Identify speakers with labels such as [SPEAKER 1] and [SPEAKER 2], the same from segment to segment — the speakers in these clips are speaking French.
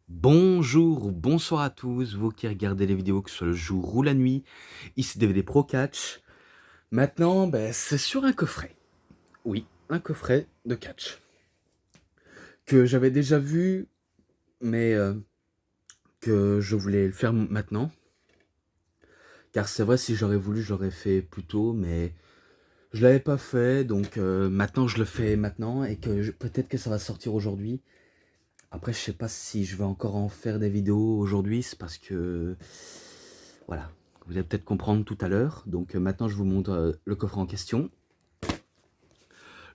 [SPEAKER 1] Bonjour ou bonsoir à tous, vous qui regardez les vidéos, que ce soit le jour ou la nuit. Ici DVD Pro Catch. Maintenant, c'est sur un coffret. Oui, un coffret de catch. Que j'avais déjà vu, mais que je voulais le faire maintenant. Car c'est vrai, si j'aurais voulu, j'aurais fait plus tôt, mais je l'avais pas fait. Donc maintenant, je le fais maintenant et que peut-être que ça va sortir aujourd'hui. Après, je sais pas si je vais encore en faire des vidéos aujourd'hui, c'est parce que voilà, vous allez peut-être comprendre tout à l'heure. Donc maintenant, je vous montre le coffret en question.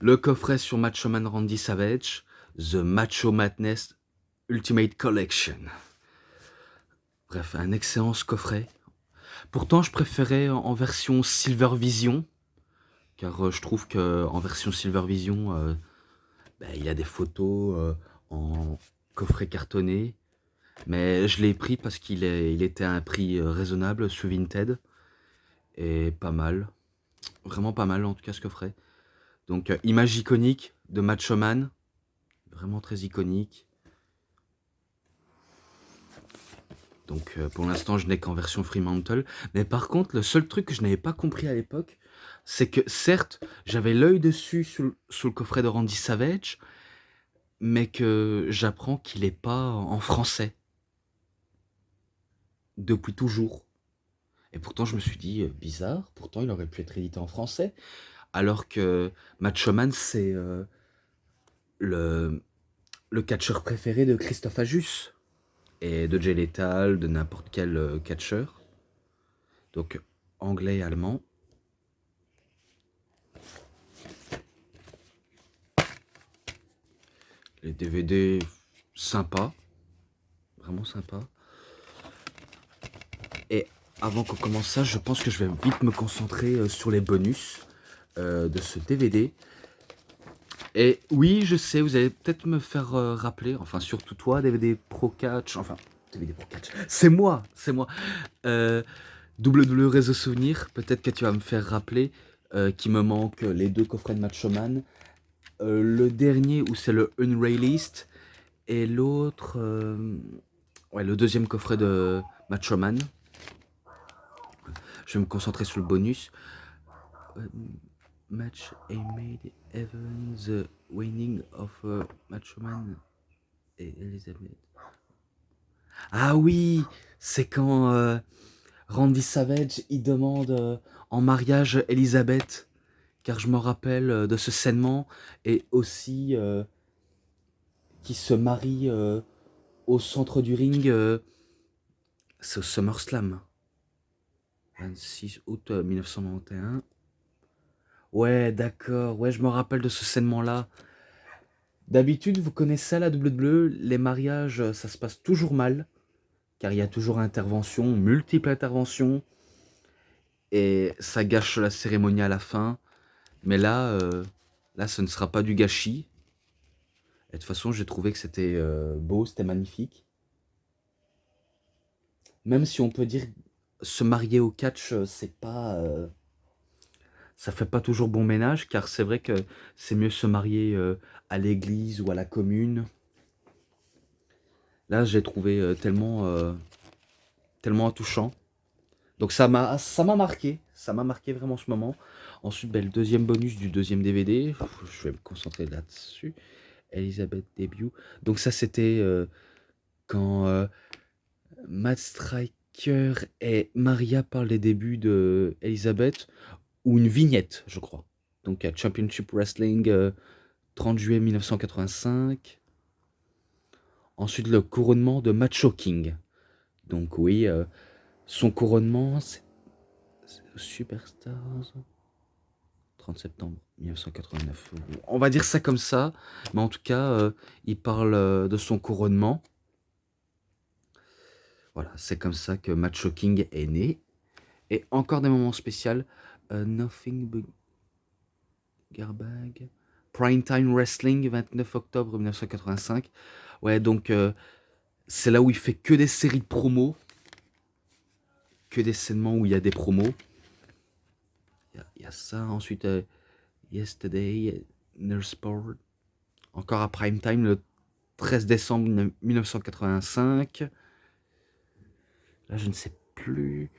[SPEAKER 1] Le coffret sur Macho Man Randy Savage, The Macho Madness Ultimate Collection. Bref, un excellent coffret. Pourtant, je préférais en version Silver Vision, car je trouve que en version Silver Vision, il y a des photos en coffret cartonné. Mais je l'ai pris parce il était à un prix raisonnable sur Vinted. Et pas mal. Vraiment pas mal en tout cas ce coffret. Donc image iconique de Macho Man. Vraiment très iconique. Donc pour l'instant je n'ai qu'en version Fremantle. Mais par contre le seul truc que je n'avais pas compris à l'époque, c'est que certes j'avais l'œil dessus sous le coffret de Randy Savage, mais que j'apprends qu'il n'est pas en français. Depuis toujours. Et pourtant je me suis dit bizarre, pourtant il aurait pu être édité en français. Alors que Macho Man c'est le, le catcheur préféré de Christophe Ajus. Et de Jay Lethal, de n'importe quel catcheur. Donc anglais et allemand. Les DVD sympas, vraiment sympas. Et avant qu'on commence ça, je pense que je vais vite me concentrer sur les bonus de ce DVD. Et oui, je sais, vous allez peut-être me faire rappeler, enfin surtout toi, DVD Pro Catch, enfin DVD Pro Catch, c'est moi, c'est moi. WWE Réseau Souvenir, peut-être que tu vas me faire rappeler qu'il me manque les deux coffrets de Macho Man. Le dernier où c'est le Unreleased et l'autre, ouais, le deuxième coffret de Macho Man. Je vais me concentrer sur le bonus. Match A made Even the winning of Macho Man et Elizabeth. Ah oui, c'est quand Randy Savage il demande en mariage Elizabeth, car je me rappelle de ce scènement et aussi qui se marie au centre du ring, c'est au SummerSlam. 26 août 1991. Ouais, d'accord. Ouais, je me rappelle de ce scènement-là. D'habitude, vous connaissez à la WWE, les mariages, ça se passe toujours mal, car il y a toujours intervention, multiples interventions, et ça gâche la cérémonie à la fin. Mais là, ce ne sera pas du gâchis. Et de toute façon, j'ai trouvé que c'était beau, c'était magnifique. Même si on peut dire se marier au catch, c'est pas, ça fait pas toujours bon ménage, car c'est vrai que c'est mieux se marier à l'église ou à la commune. Là, j'ai trouvé tellement touchant. Donc ça m'a marqué vraiment ce moment. Ensuite, le deuxième bonus du deuxième DVD, je vais me concentrer là-dessus. Elizabeth début. Donc ça, c'était quand Matt Striker et Maria parlent des débuts de Elizabeth, ou une vignette, je crois. Donc à Championship Wrestling, 30 juillet 1985. Ensuite, le couronnement de Macho King. Donc oui, son couronnement, c'est Superstars, 30 septembre 1989. On va dire ça comme ça, mais en tout cas, il parle de son couronnement. Voilà, c'est comme ça que Macho King est né. Et encore des moments spéciaux. Nothing but Garbage. Prime Time Wrestling, 29 octobre 1985. Ouais, donc c'est là où il fait que des séries de promos. Que des segments où il y a des promos. Il y a ça. Ensuite, Yesterday, Nurse Sport. Encore à Prime Time, le 13 décembre 1985. Là, je ne sais plus.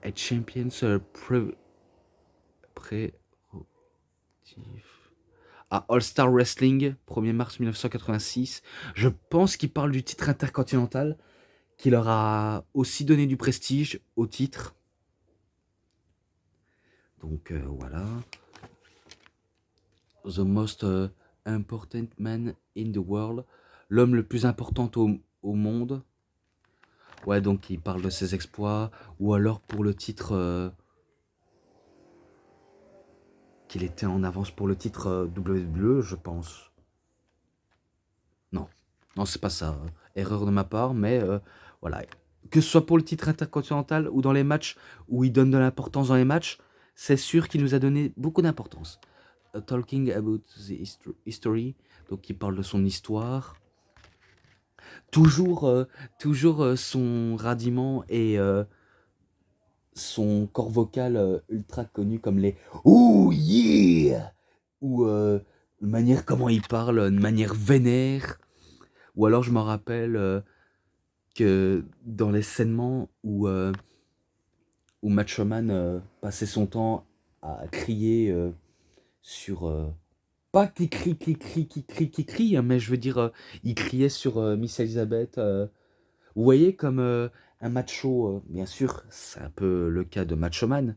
[SPEAKER 1] Et Champions prérogative. À All-Star Wrestling, 1er mars 1986. Je pense qu'il parle du titre intercontinental, qui leur a aussi donné du prestige au titre. Donc voilà. The most important man in the world. L'homme le plus important au monde. Ouais, donc il parle de ses exploits. Ou alors pour le titre... qu'il était en avance pour le titre WWE, je pense. Non. Non, c'est pas ça. Erreur de ma part, mais voilà. Que ce soit pour le titre intercontinental ou dans les matchs où il donne de l'importance dans les matchs, c'est sûr qu'il nous a donné beaucoup d'importance. Talking about the history, donc il parle de son histoire. Toujours son radiment et son corps vocal ultra connu comme les "Ouh yeah", ou une manière comment il parle, une manière vénère. Ou alors je me rappelle que dans les scènements où Macho Man passait son temps à crier sur... pas qu'il crie, hein, mais je veux dire, il criait sur Miss Elizabeth. Vous voyez comme un macho, bien sûr, c'est un peu le cas de Macho Man.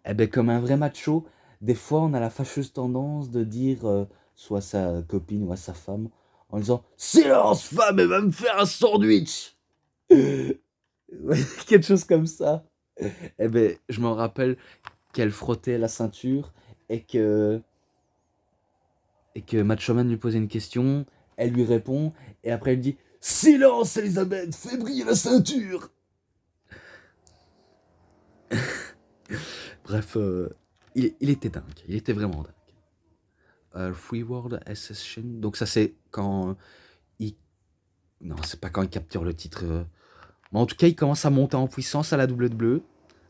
[SPEAKER 1] Eh ben, comme un vrai macho, des fois on a la fâcheuse tendance de dire soit à sa copine ou à sa femme en disant "Silence, femme, elle va me faire un sandwich!" Ouais, quelque chose comme ça. Eh ben, je m'en rappelle qu'elle frottait la ceinture et que, et que Macho Man lui posait une question, elle lui répond, et après elle dit "Silence, Elisabeth, fais briller la ceinture!" Bref, il était dingue, il était vraiment dingue. Free World Accession, donc ça c'est quand il... Non, c'est pas quand il capture le titre. Mais en tout cas, il commence à monter en puissance à la WWE.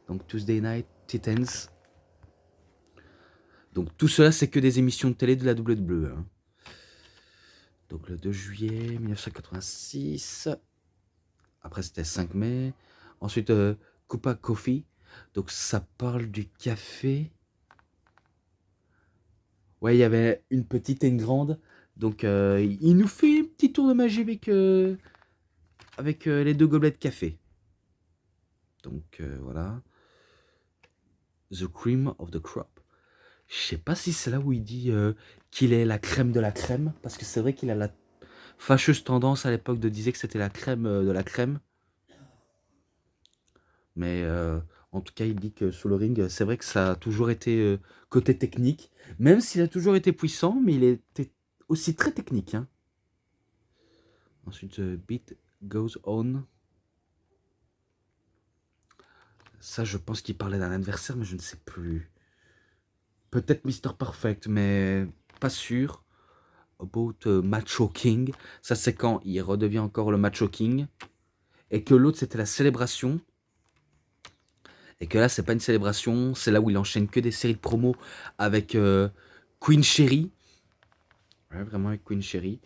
[SPEAKER 1] Donc Tuesday Night Titans. Donc tout cela, c'est que des émissions de télé de la WWE. Hein. Donc le 2 juillet 1986. Après, c'était 5 mai. Ensuite, Coupa Coffee. Donc ça parle du café. Ouais, il y avait une petite et une grande. Donc il nous fait un petit tour de magie avec les 2 gobelets de café. Donc voilà. The cream of the crop. Je sais pas si c'est là où il dit qu'il est la crème de la crème. Parce que c'est vrai qu'il a la fâcheuse tendance à l'époque de dire que c'était la crème de la crème. Mais en tout cas, il dit que sous le ring, c'est vrai que ça a toujours été côté technique. Même s'il a toujours été puissant, mais il était aussi très technique. Hein. Ensuite, The Beat Goes On. Ça, je pense qu'il parlait d'un adversaire, mais je ne sais plus. Peut-être Mr. Perfect, mais pas sûr. About Macho King. Ça, c'est quand il redevient encore le Macho King. Et que l'autre, c'était la célébration. Et que là, c'est pas une célébration. C'est là où il enchaîne que des séries de promos avec Queen Sherry. Ouais, vraiment avec Queen Sherry.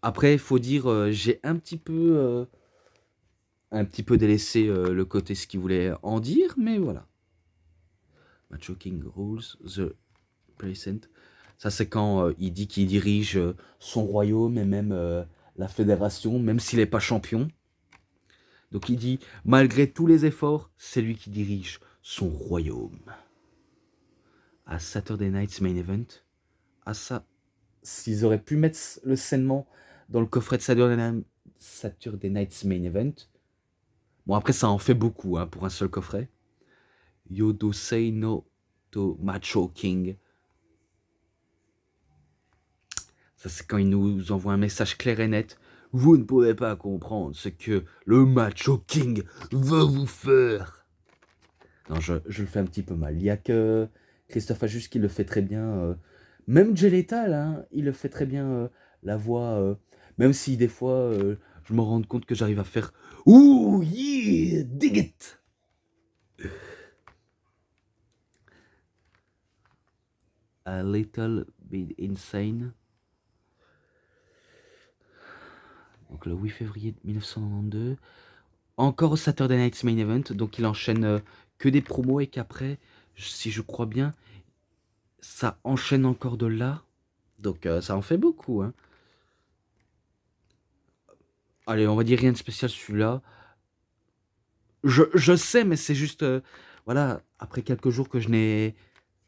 [SPEAKER 1] Après, il faut dire, j'ai un petit peu délaissé le côté ce qu'il voulait en dire, mais voilà. Macho King Rules the Present. Ça, c'est quand il dit qu'il dirige son royaume et même la fédération, même s'il n'est pas champion. Donc il dit, malgré tous les efforts, c'est lui qui dirige son royaume. À Saturday Night's Main Event. À ça, s'ils auraient pu mettre le saignement dans le coffret de Saturday Night's Main Event. Bon, après, ça en fait beaucoup hein, pour un seul coffret. Yodo say no to Macho King. Ça, c'est quand il nous envoie un message clair et net. Vous ne pouvez pas comprendre ce que le Macho King veut vous faire. Non, je le fais un petit peu mal. Il n'y a que Christophe Ajus qui le fait très bien. Même Jay Lethal, hein, il le fait très bien, la voix. Même si des fois, je me rends compte que j'arrive à faire Ouh, yeah, dig it. A little bit insane. Donc le 8 février 1992. Encore au Saturday Night's Main Event. Donc il enchaîne que des promos et qu'après, si je crois bien, ça enchaîne encore de là. Donc ça en fait beaucoup. Hein. Allez, on va dire rien de spécial celui-là. Je sais, mais c'est juste... voilà, après quelques jours que je n'ai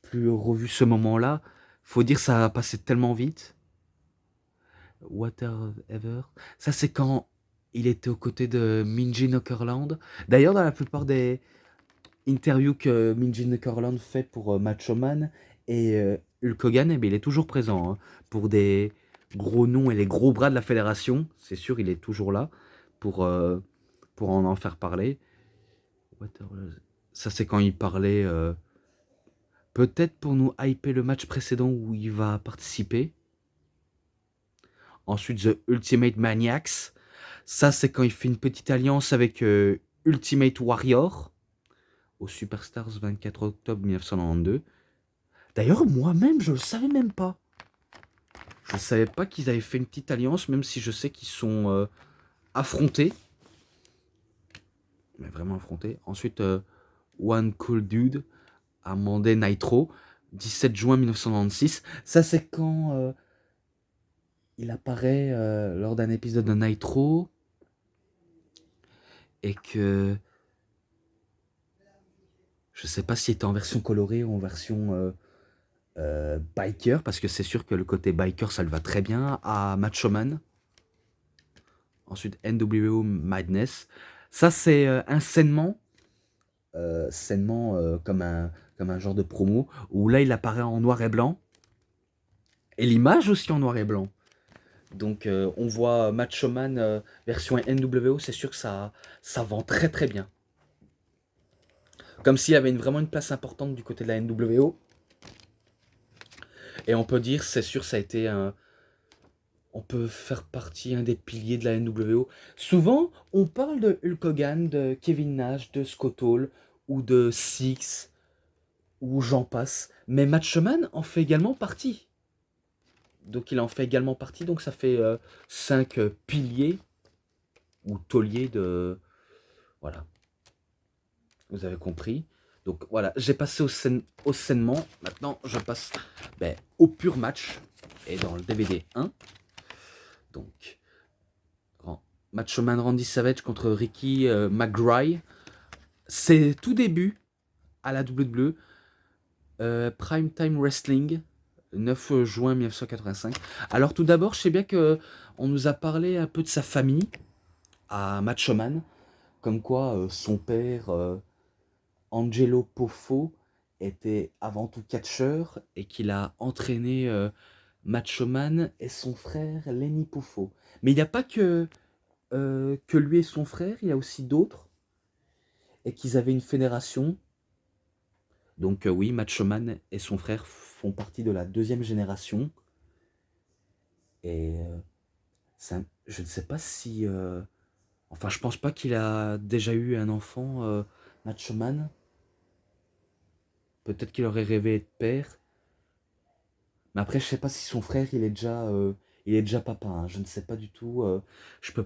[SPEAKER 1] plus revu ce moment-là, faut dire ça a passé tellement vite. Whatever. Ça, c'est quand il était aux côtés de Minji Knockerland. D'ailleurs, dans la plupart des interviews que Minji Knockerland fait pour Macho Man et Hulk Hogan, eh bien, il est toujours présent. Hein, pour des gros noms et les gros bras de la fédération. C'est sûr, il est toujours là pour en faire parler. Ça, c'est quand il parlait... peut-être pour nous hyper le match précédent où il va participer. Ensuite, The Ultimate Maniacs. Ça, c'est quand il fait une petite alliance avec Ultimate Warrior au Superstars 24 octobre 1992. D'ailleurs, moi-même, je le savais même pas. Je ne savais pas qu'ils avaient fait une petite alliance, même si je sais qu'ils sont affrontés. Mais vraiment affrontés. Ensuite, One Cool Dude à Monday Nitro, 17 juin 1996. Ça, c'est quand il apparaît lors d'un épisode de Nitro et que je sais pas s'il était en version colorée ou en version biker, parce que c'est sûr que le côté biker, ça le va très bien à Macho Man. Ensuite, NWO Madness. Ça, c'est un sainement comme un genre de promo, où là, il apparaît en noir et blanc. Et l'image aussi en noir et blanc. Donc, on voit Macho Man version NWO, c'est sûr que ça vend très très bien. Comme s'il avait vraiment une place importante du côté de la NWO. Et on peut dire, c'est sûr, ça a été on peut faire partie un des piliers de la NWO. Souvent, on parle de Hulk Hogan, de Kevin Nash, de Scott Hall, ou de Six, ou j'en passe. Mais Macho Man en fait également partie. Donc il en fait également partie, donc ça fait 5 piliers, ou tauliers de... Voilà, vous avez compris. Donc voilà, j'ai passé au sainement. Maintenant, je passe au pur match. Et dans le DVD 1, donc, Macho Man Randy Savage contre Ricky McGuire. C'est tout début à la WWE. Prime Time Wrestling, 9 juin 1985. Alors tout d'abord, je sais bien que on nous a parlé un peu de sa famille à Macho Man, comme quoi son père, Angelo Poffo, était avant tout catcheur et qu'il a entraîné Macho Man et son frère Lenny Poffo. Mais il n'y a pas que lui et son frère, il y a aussi d'autres, et qu'ils avaient une fédération. Donc oui, Macho Man et son frère font partie de la deuxième génération. Et je ne sais pas si... enfin, je pense pas qu'il a déjà eu un enfant, Macho Man. Peut-être qu'il aurait rêvé être père. Mais après, je sais pas si son frère, il est déjà papa. Hein. Je ne sais pas du tout. Je peux,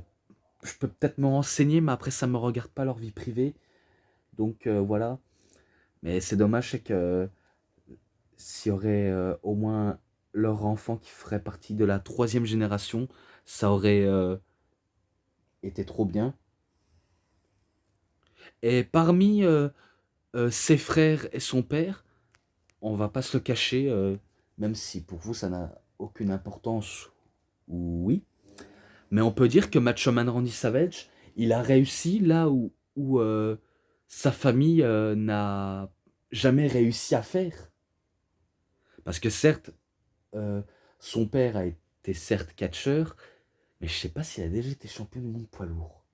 [SPEAKER 1] je peux peut-être me renseigner, mais après, ça me regarde pas leur vie privée. Donc voilà. Mais c'est dommage, c'est que s'il y aurait au moins leur enfant qui ferait partie de la troisième génération, ça aurait été trop bien. Et parmi ses frères et son père, on va pas se le cacher, même si pour vous ça n'a aucune importance, oui, mais on peut dire que Macho Man Randy Savage, il a réussi là où sa famille n'a jamais réussi à faire. Parce que certes, euh, son père a été certes catcheur, mais je sais pas s'il a déjà été champion du monde poids lourd.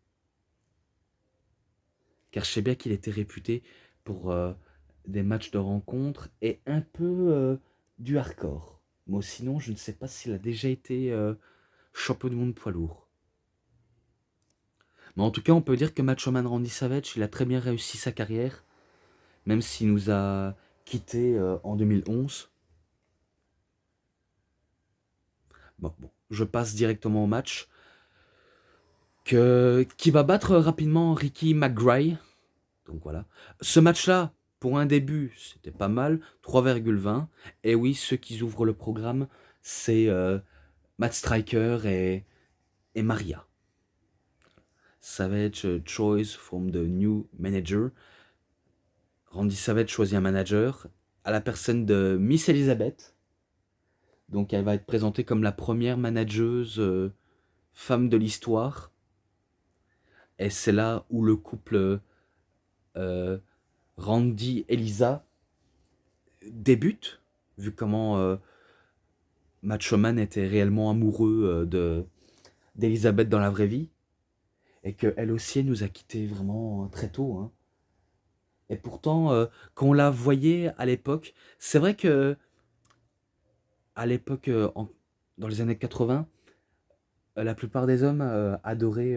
[SPEAKER 1] Car je sais bien qu'il était réputé pour des matchs de rencontre et un peu du hardcore. Moi sinon, je ne sais pas s'il a déjà été champion du monde poids lourd. Mais en tout cas, on peut dire que Macho Man Randy Savage, il a très bien réussi sa carrière, même s'il nous a quittés en 2011. Bon, je passe directement au match. qui va battre rapidement Ricky McGray. Donc voilà. Ce match-là, pour un début, c'était pas mal, 3,20. Et oui, ceux qui ouvrent le programme, c'est Matt Striker et Maria. Savage choice from the new manager. Randy Savage choisit un manager à la personne de Miss Elizabeth. Donc elle va être présentée comme la première manageuse femme de l'histoire. Et c'est là où le couple Randy Elisa débute, vu comment Macho Man était réellement amoureux d'Elizabeth dans la vraie vie, et qu'elle aussi elle nous a quittés vraiment très tôt. Hein. Et pourtant, quand on la voyait à l'époque, c'est vrai que à l'époque, dans les années 80, la plupart des hommes adoraient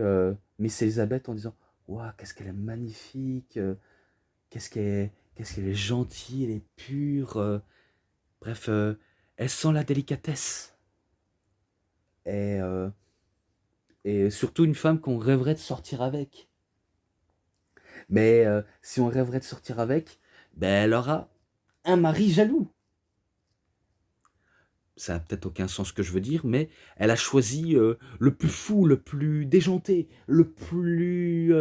[SPEAKER 1] Miss Elizabeth en disant Waouh, qu'est-ce qu'elle est magnifique, qu'est-ce qu'elle est gentille, elle est pure. Bref, elle sent la délicatesse. Et, euh, et surtout une femme qu'on rêverait de sortir avec. Mais si on rêverait de sortir avec, ben elle aura un mari jaloux. Ça n'a peut-être aucun sens ce que je veux dire, mais elle a choisi le plus fou, le plus déjanté, le plus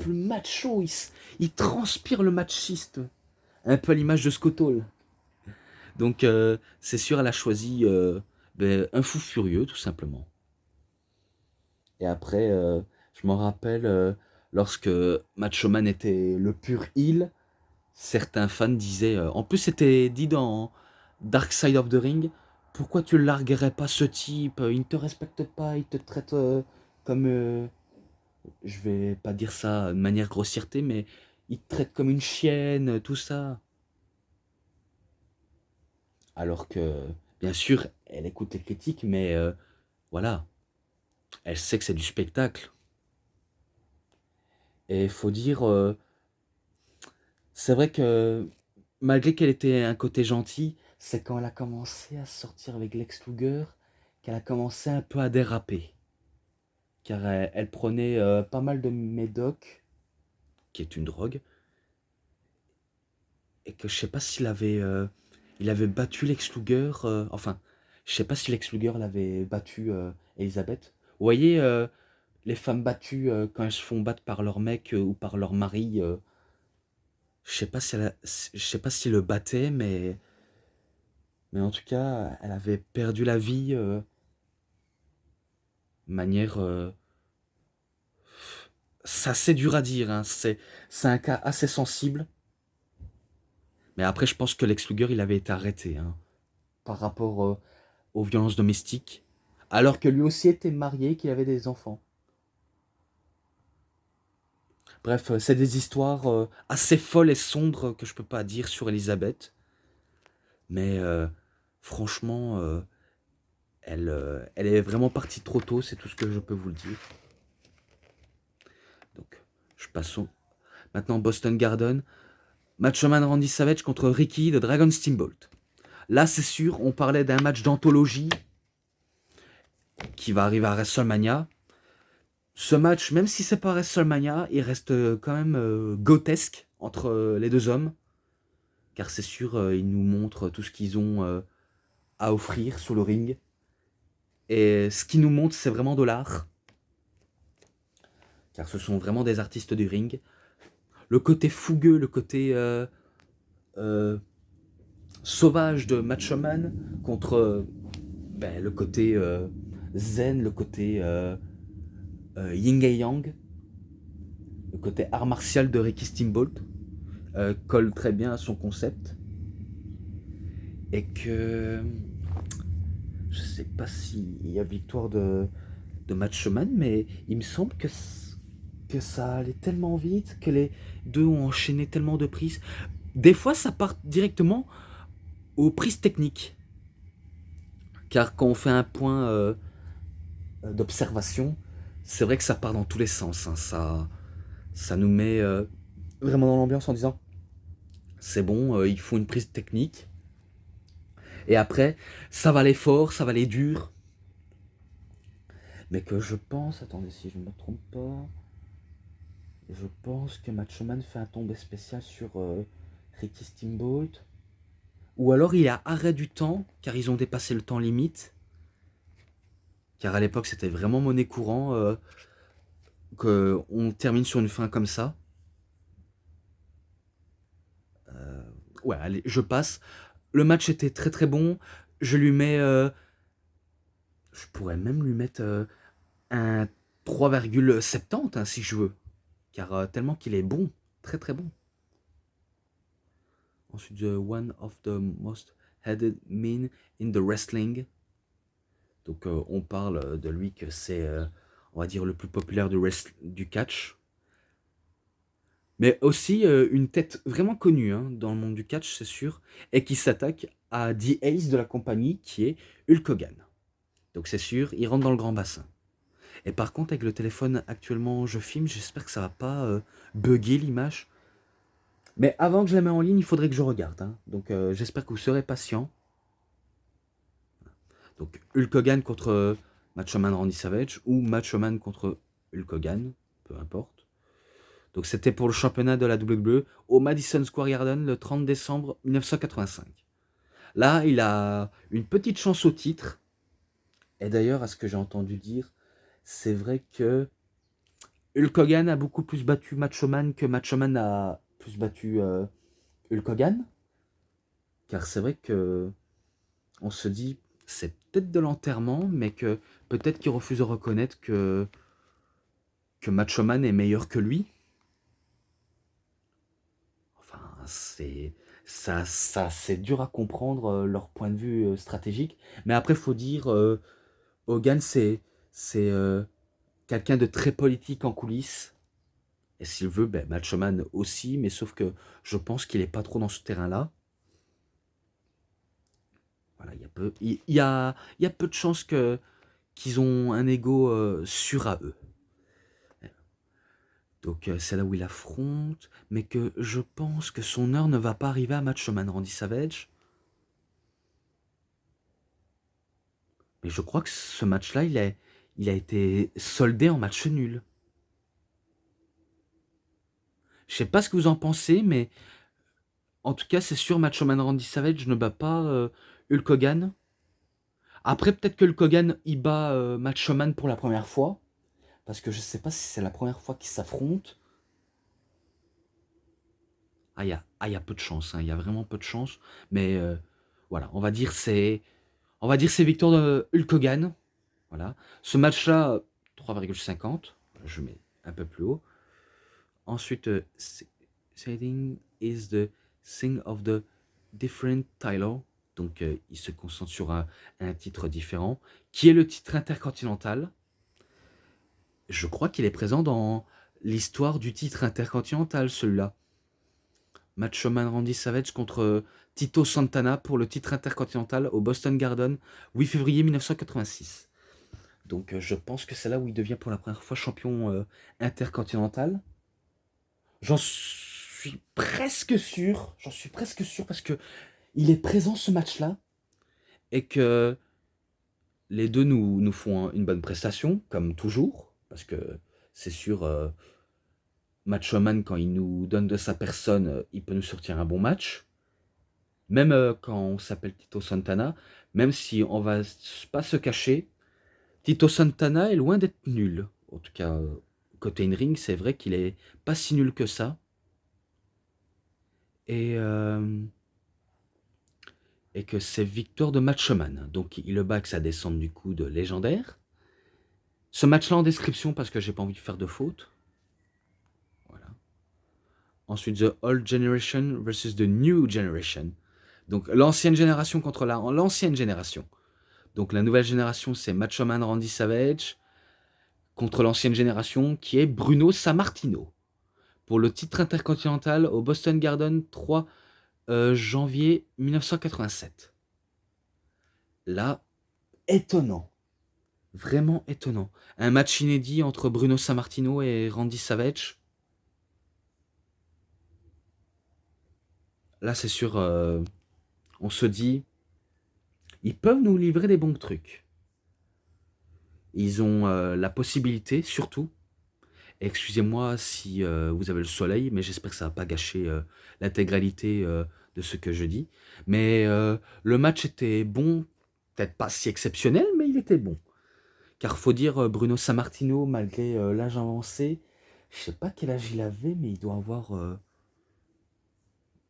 [SPEAKER 1] macho. Il transpire le machiste, un peu à l'image de Scott Hall. Donc c'est sûr, elle a choisi ben, un fou furieux, tout simplement. Et après, je m'en rappelle, lorsque Macho Man était le pur heel, certains fans disaient, en plus c'était dit dans Dark Side of the Ring, pourquoi tu ne larguerais pas ce type, il ne te respecte pas, il te traite comme, je vais pas dire ça de manière grossièreté, mais il te traite comme une chienne, tout ça. Alors que, bien sûr, elle écoute les critiques, mais voilà, elle sait que c'est du spectacle. Et il faut dire, c'est vrai que malgré qu'elle était un côté gentil, c'est quand elle a commencé à sortir avec Lex Luger qu'elle a commencé un peu à déraper. Car elle prenait pas mal de médoc, qui est une drogue, et que je sais pas il avait battu Lex Luger, enfin, je sais pas si Lex Luger l'avait battu Elisabeth. Vous voyez, les femmes battues quand elles se font battre par leur mec ou par leur mari, je sais pas s'il le battait, mais en tout cas, elle avait perdu la vie de manière. C'est assez dur à dire, hein. C'est un cas assez sensible. Mais après, je pense que Lex Luger, il avait été arrêté hein, par rapport aux violences domestiques. Alors que lui aussi était marié, qu'il avait des enfants. Bref, c'est des histoires assez folles et sombres que je peux pas dire sur Elisabeth. Mais franchement, elle est vraiment partie trop tôt, c'est tout ce que je peux vous le dire. Donc, je passe maintenant Boston Garden. Macho Man Randy Savage contre Ricky de Dragon Steamboat. Là, c'est sûr, on parlait d'un match d'anthologie qui va arriver à WrestleMania. Ce match, même si c'est pas WrestleMania, il reste quand même grotesque entre les deux hommes. Car c'est sûr, ils nous montrent tout ce qu'ils ont à offrir sur le ring. Et ce qu'ils nous montrent, c'est vraiment de l'art. Car ce sont vraiment des artistes du ring. Le côté fougueux, le côté euh, sauvage de Macho Man contre ben, le côté zen, le côté yin et yang, le côté art martial de Ricky Steamboat colle très bien à son concept. Et que je sais pas s'il y a victoire de Macho Man, mais il me semble que ça allait tellement vite, que les deux ont enchaîné tellement de prises. Des fois, ça part directement aux prises techniques. Car quand on fait un point d'observation, c'est vrai que ça part dans tous les sens. Hein. Ça nous met vraiment dans l'ambiance en disant c'est bon, il faut une prise technique. Et après, ça va aller fort, ça va aller dur. Mais que je pense, attendez si je ne me trompe pas, je pense que Macho Man fait un tombé spécial sur Ricky Steamboat. Ou alors il y a arrêt du temps, car ils ont dépassé le temps limite. Car à l'époque c'était vraiment monnaie courant qu'on termine sur une fin comme ça. Ouais, allez, je passe. Le match était très très bon. Je lui mets... je pourrais même lui mettre un 3,70 hein, si je veux. Car tellement qu'il est bon. Très très bon. Ensuite, one of the most hated men in the wrestling. Donc on parle de lui que c'est, on va dire, le plus populaire du catch. Mais aussi une tête vraiment connue hein, dans le monde du catch, c'est sûr, et qui s'attaque à The Ace de la compagnie, qui est Hulk Hogan. Donc c'est sûr, il rentre dans le grand bassin. Et par contre, avec le téléphone actuellement, je filme, j'espère que ça va pas bugger l'image. Mais avant que je la mette en ligne, il faudrait que je regarde. Hein. Donc j'espère que vous serez patient. Donc Hulk Hogan contre Macho Man Randy Savage ou Macho Man contre Hulk Hogan, peu importe. Donc c'était pour le championnat de la WWE au Madison Square Garden le 30 décembre 1985. Là, il a une petite chance au titre. Et d'ailleurs, à ce que j'ai entendu dire, c'est vrai que Hulk Hogan a beaucoup plus battu Macho Man que Macho Man a plus battu Hulk Hogan. Car c'est vrai que on se dit, c'est peut-être de l'enterrement, mais que peut-être qu'il refuse de reconnaître que Macho Man est meilleur que lui. Enfin, c'est dur à comprendre leur point de vue stratégique. Mais après, il faut dire, Hogan, c'est quelqu'un de très politique en coulisses. Et s'il veut, ben, Macho Man aussi, mais sauf que je pense qu'il n'est pas trop dans ce terrain-là. Voilà, il y a peu de chances qu'ils ont un ego sûr à eux. Donc c'est là où il affronte, mais que je pense que son heure ne va pas arriver à Macho Man Randy Savage. Mais je crois que ce match-là, il a été soldé en match nul. Je sais pas ce que vous en pensez, mais en tout cas, c'est sûr, Macho Man Randy Savage ne bat pas Hulk Hogan. Après, peut-être que Hulk Hogan, il bat Macho Man pour la première fois. Parce que je sais pas si c'est la première fois qu'ils s'affrontent. Il y a peu de chance, hein, il y a vraiment peu de chance. Mais voilà, on va dire c'est victoire de Hulk Hogan. Voilà. Ce match-là, 3,50. Je mets un peu plus haut. Ensuite, setting is the thing of the different title. Donc, il se concentre sur un titre différent, qui est le titre intercontinental. Je crois qu'il est présent dans l'histoire du titre intercontinental, celui-là. Macho Man Randy Savage contre Tito Santana pour le titre intercontinental au Boston Garden, 8 février 1986. Donc je pense que c'est là où il devient pour la première fois champion intercontinental. J'en suis presque sûr parce que il est présent ce match-là et que les deux nous font une bonne prestation, comme toujours, parce que c'est sûr, Macho Man, quand il nous donne de sa personne, il peut nous sortir un bon match. Même quand on s'appelle Tito Santana, même si on va pas se cacher, Tito Santana est loin d'être nul. En tout cas, côté in-ring, c'est vrai qu'il est pas si nul que ça. Et, euh, et que c'est victoire de Macho Man. Donc il le bat avec sa descente du coup de légendaire. Ce match-là en description parce que j'ai pas envie de faire de faute. Voilà. Ensuite, The Old Generation versus The New Generation. Donc l'ancienne génération contre l'ancienne génération. Donc la nouvelle génération, c'est Macho Man Randy Savage contre l'ancienne génération qui est Bruno Sammartino. Pour le titre intercontinental au Boston Garden 3 janvier 1987. Là, étonnant. Vraiment étonnant. Un match inédit entre Bruno Sammartino et Randy Savage. Là, c'est sûr, on se dit, ils peuvent nous livrer des bons trucs. Ils ont la possibilité, surtout, excusez-moi si vous avez le soleil, mais j'espère que ça va pas gâcher l'intégralité de ce que je dis. Mais le match était bon, peut-être pas si exceptionnel, mais il était bon. Car faut dire, Bruno Sammartino, malgré l'âge avancé, je sais pas quel âge il avait, mais il doit avoir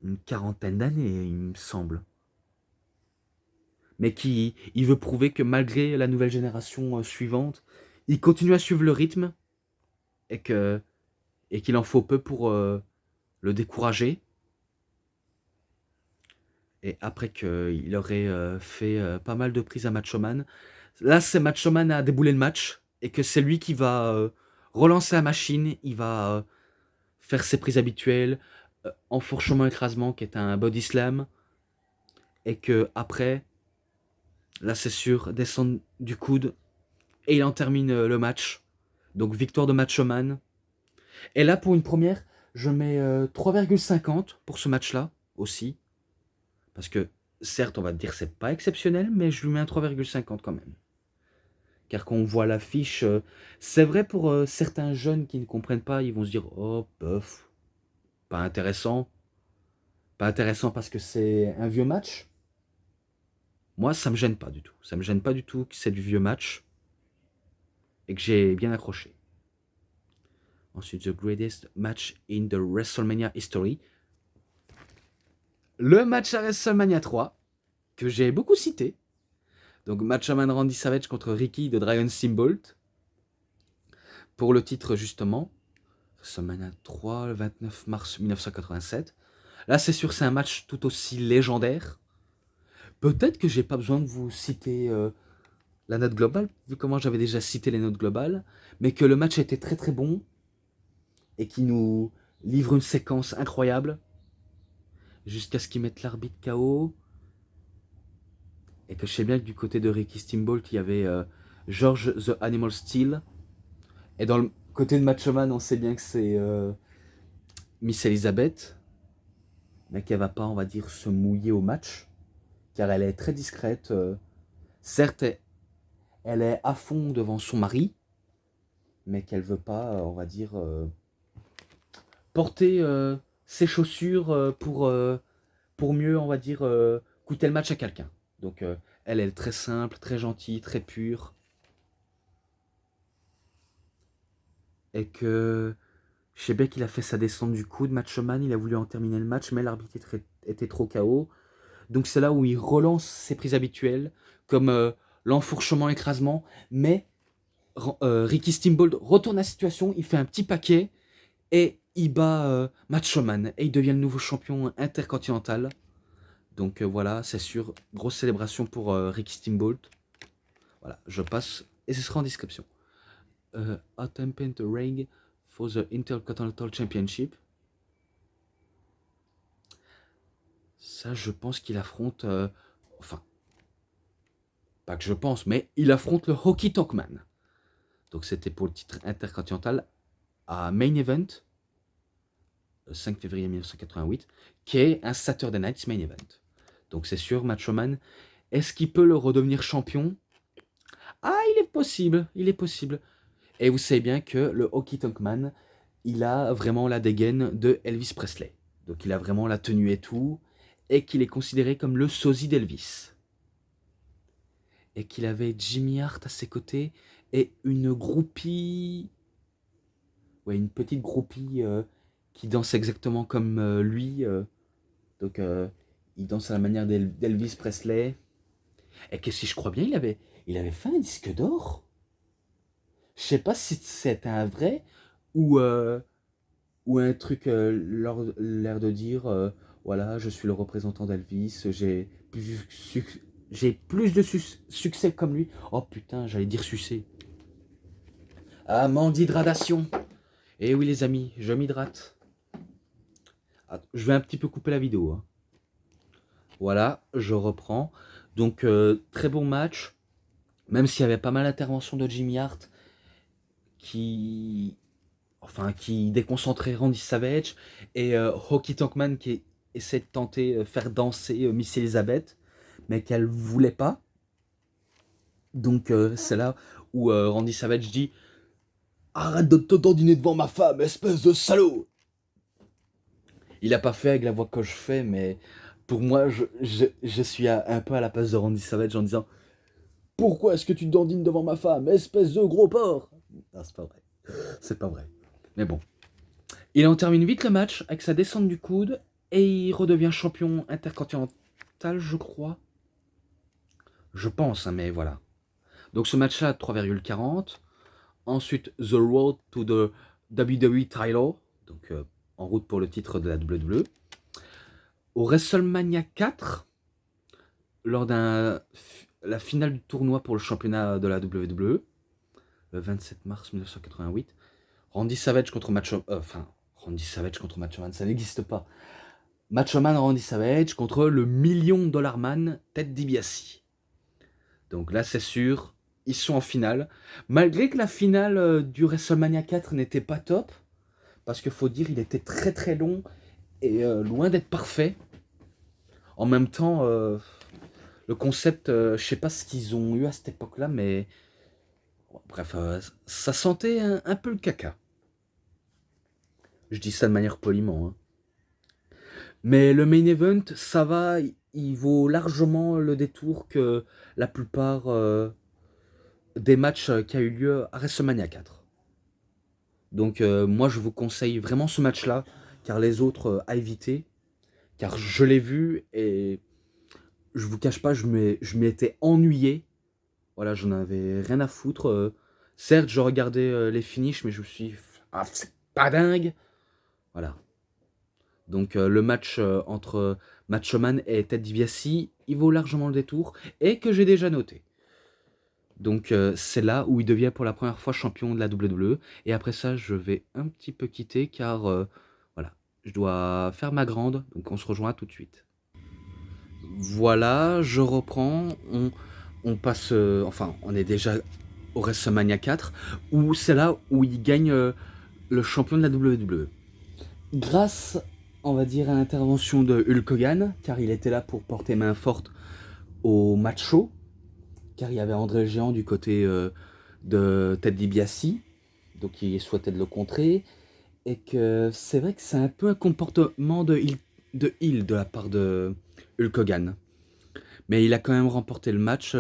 [SPEAKER 1] une quarantaine d'années, il me semble. Mais qui il veut prouver que malgré la nouvelle génération suivante, il continue à suivre le rythme et que et qu'il en faut peu pour le décourager. Et après qu'il aurait fait pas mal de prises à Macho Man, là c'est Macho Man a déboulé le match et que c'est lui qui va relancer la machine, il va faire ses prises habituelles, enfourchement écrasement qui est un body slam, et que après, là c'est sûr, descendre du coude et il en termine le match. Donc victoire de Macho Man. Et là pour une première, je mets 3,50 pour ce match-là aussi. Parce que certes, on va te dire c'est pas exceptionnel, mais je lui mets un 3,50 quand même. Car quand on voit l'affiche, c'est vrai pour certains jeunes qui ne comprennent pas, ils vont se dire oh, bof, pas intéressant. Pas intéressant parce que c'est un vieux match. Moi, ça me gêne pas du tout. Ça me gêne pas du tout que c'est du vieux match et que j'ai bien accroché. Ensuite, The Greatest Match in the WrestleMania History. Le match à WrestleMania 3, que j'ai beaucoup cité. Donc, Macho Man Randy Savage contre Ricky de Dragon Steamboat. Pour le titre, justement. WrestleMania 3, le 29 mars 1987. Là, c'est sûr, c'est un match tout aussi légendaire. Peut-être que j'ai pas besoin de vous citer la note globale, vu comment j'avais déjà cité les notes globales, mais que le match a été très très bon et qui nous livre une séquence incroyable jusqu'à ce qu'ils mettent l'arbitre KO. Et que je sais bien que du côté de Ricky Steamboat, il y avait George the Animal Steel. Et dans le côté de Macho Man, on sait bien que c'est Miss Elizabeth, mais qu'elle va pas, on va dire, se mouiller au match, car elle est très discrète. Certes, elle est à fond devant son mari, mais qu'elle veut pas, on va dire, porter ses chaussures pour mieux, on va dire, coûter le match à quelqu'un. Donc, elle est très simple, très gentille, très pure. Et que je sais bien qu'il a fait sa descente du coude, Macho Man, il a voulu en terminer le match, mais l'arbitre était trop KO. Donc c'est là où il relance ses prises habituelles, comme l'enfourchement, écrasement, mais Ricky Steamboat retourne la situation, il fait un petit paquet, et il bat Macho Man, et il devient le nouveau champion intercontinental. Donc voilà, c'est sûr, grosse célébration pour Ricky Steamboat. Voilà, je passe, et ce sera en description. Attempting to ring for the Intercontinental Championship. Ça, je pense qu'il affronte... enfin, pas que je pense, mais il affronte le Honky Tonk Man. Donc c'était pour le titre intercontinental à Main Event, le 5 février 1988, qui est un Saturday Night Main Event. Donc c'est sûr, Macho Man, est-ce qu'il peut le redevenir champion? Ah, il est possible, il est possible. Et vous savez bien que le Honky Tonk Man, il a vraiment la dégaine de Elvis Presley. Donc il a vraiment la tenue et tout, et qu'il est considéré comme le sosie d'Elvis. Et qu'il avait Jimmy Hart à ses côtés, et une groupie... Ouais, une petite groupie qui danse exactement comme lui. Donc il danse à la manière d'Elvis Presley. Et que si je crois bien, il avait fait un disque d'or. Je sais pas si c'est un vrai ou un truc l'air de dire voilà, je suis le représentant d'Elvis, j'ai plus de succès comme lui. Oh putain, j'allais dire succès. Ah, mandidradation. Eh oui les amis, je m'hydrate. Ah, je vais un petit peu couper la vidéo. Hein. Voilà, je reprends. Donc très bon match, même s'il y avait pas mal d'interventions de Jimmy Hart qui déconcentrait Randy Savage et Honky Tonk Man qui essaie de tenter faire danser Miss Elizabeth, mais qu'elle voulait pas. Donc c'est là où Randy Savage dit « Arrête de te dandiner devant ma femme, espèce de salaud !» Il a pas fait avec la voix que je fais, mais pour moi, je suis un peu à la place de Randy Savage en disant « Pourquoi est-ce que tu te dandines devant ma femme, espèce de gros porc ?» Non, c'est pas vrai. C'est pas vrai. Mais bon. Il en termine vite le match avec sa descente du coude et il redevient champion intercontinental, je crois. Je pense, hein, mais voilà. Donc ce match-là, 3,40. Ensuite, The Road to the WWE Title, donc en route pour le titre de la WWE. Au WrestleMania 4, lors de la finale du tournoi pour le championnat de la WWE, le 27 mars 1988, Randy Savage contre Macho Man, ça n'existe pas. Macho Man Randy Savage contre le $1 000 000 man Ted DiBiase. Donc là, c'est sûr, ils sont en finale. Malgré que la finale du WrestleMania 4 n'était pas top, parce qu'il faut dire, il était très très long et loin d'être parfait. En même temps, le concept, je sais pas ce qu'ils ont eu à cette époque-là, mais bref, ça sentait un peu le caca. Je dis ça de manière poliment. Hein. Mais le main event, ça va, il vaut largement le détour que la plupart des matchs qui a eu lieu à WrestleMania 4. Donc moi je vous conseille vraiment ce match-là, car les autres à éviter, car je l'ai vu et je vous cache pas, je m'y étais ennuyé. Voilà, j'en avais rien à foutre. Certes, je regardais les finishes, mais je me suis dit, ah, c'est pas dingue. Voilà. Donc le match entre Macho Man et Ted DiBiase, il vaut largement le détour, et que j'ai déjà noté. Donc c'est là où il devient pour la première fois champion de la WWE. Et après ça, je vais un petit peu quitter car voilà, je dois faire ma grande. Donc on se rejoint tout de suite. Voilà, je reprends. On passe, enfin, on est déjà au WrestleMania 4, où c'est là où il gagne le champion de la WWE. Grâce, on va dire, à l'intervention de Hulk Hogan, car il était là pour porter main forte au match show. Car il y avait André le Géant du côté de Ted DiBiase, donc il souhaitait de le contrer, et que c'est vrai que c'est un peu un comportement de heel de la part de Hulk Hogan. Mais il a quand même remporté le match,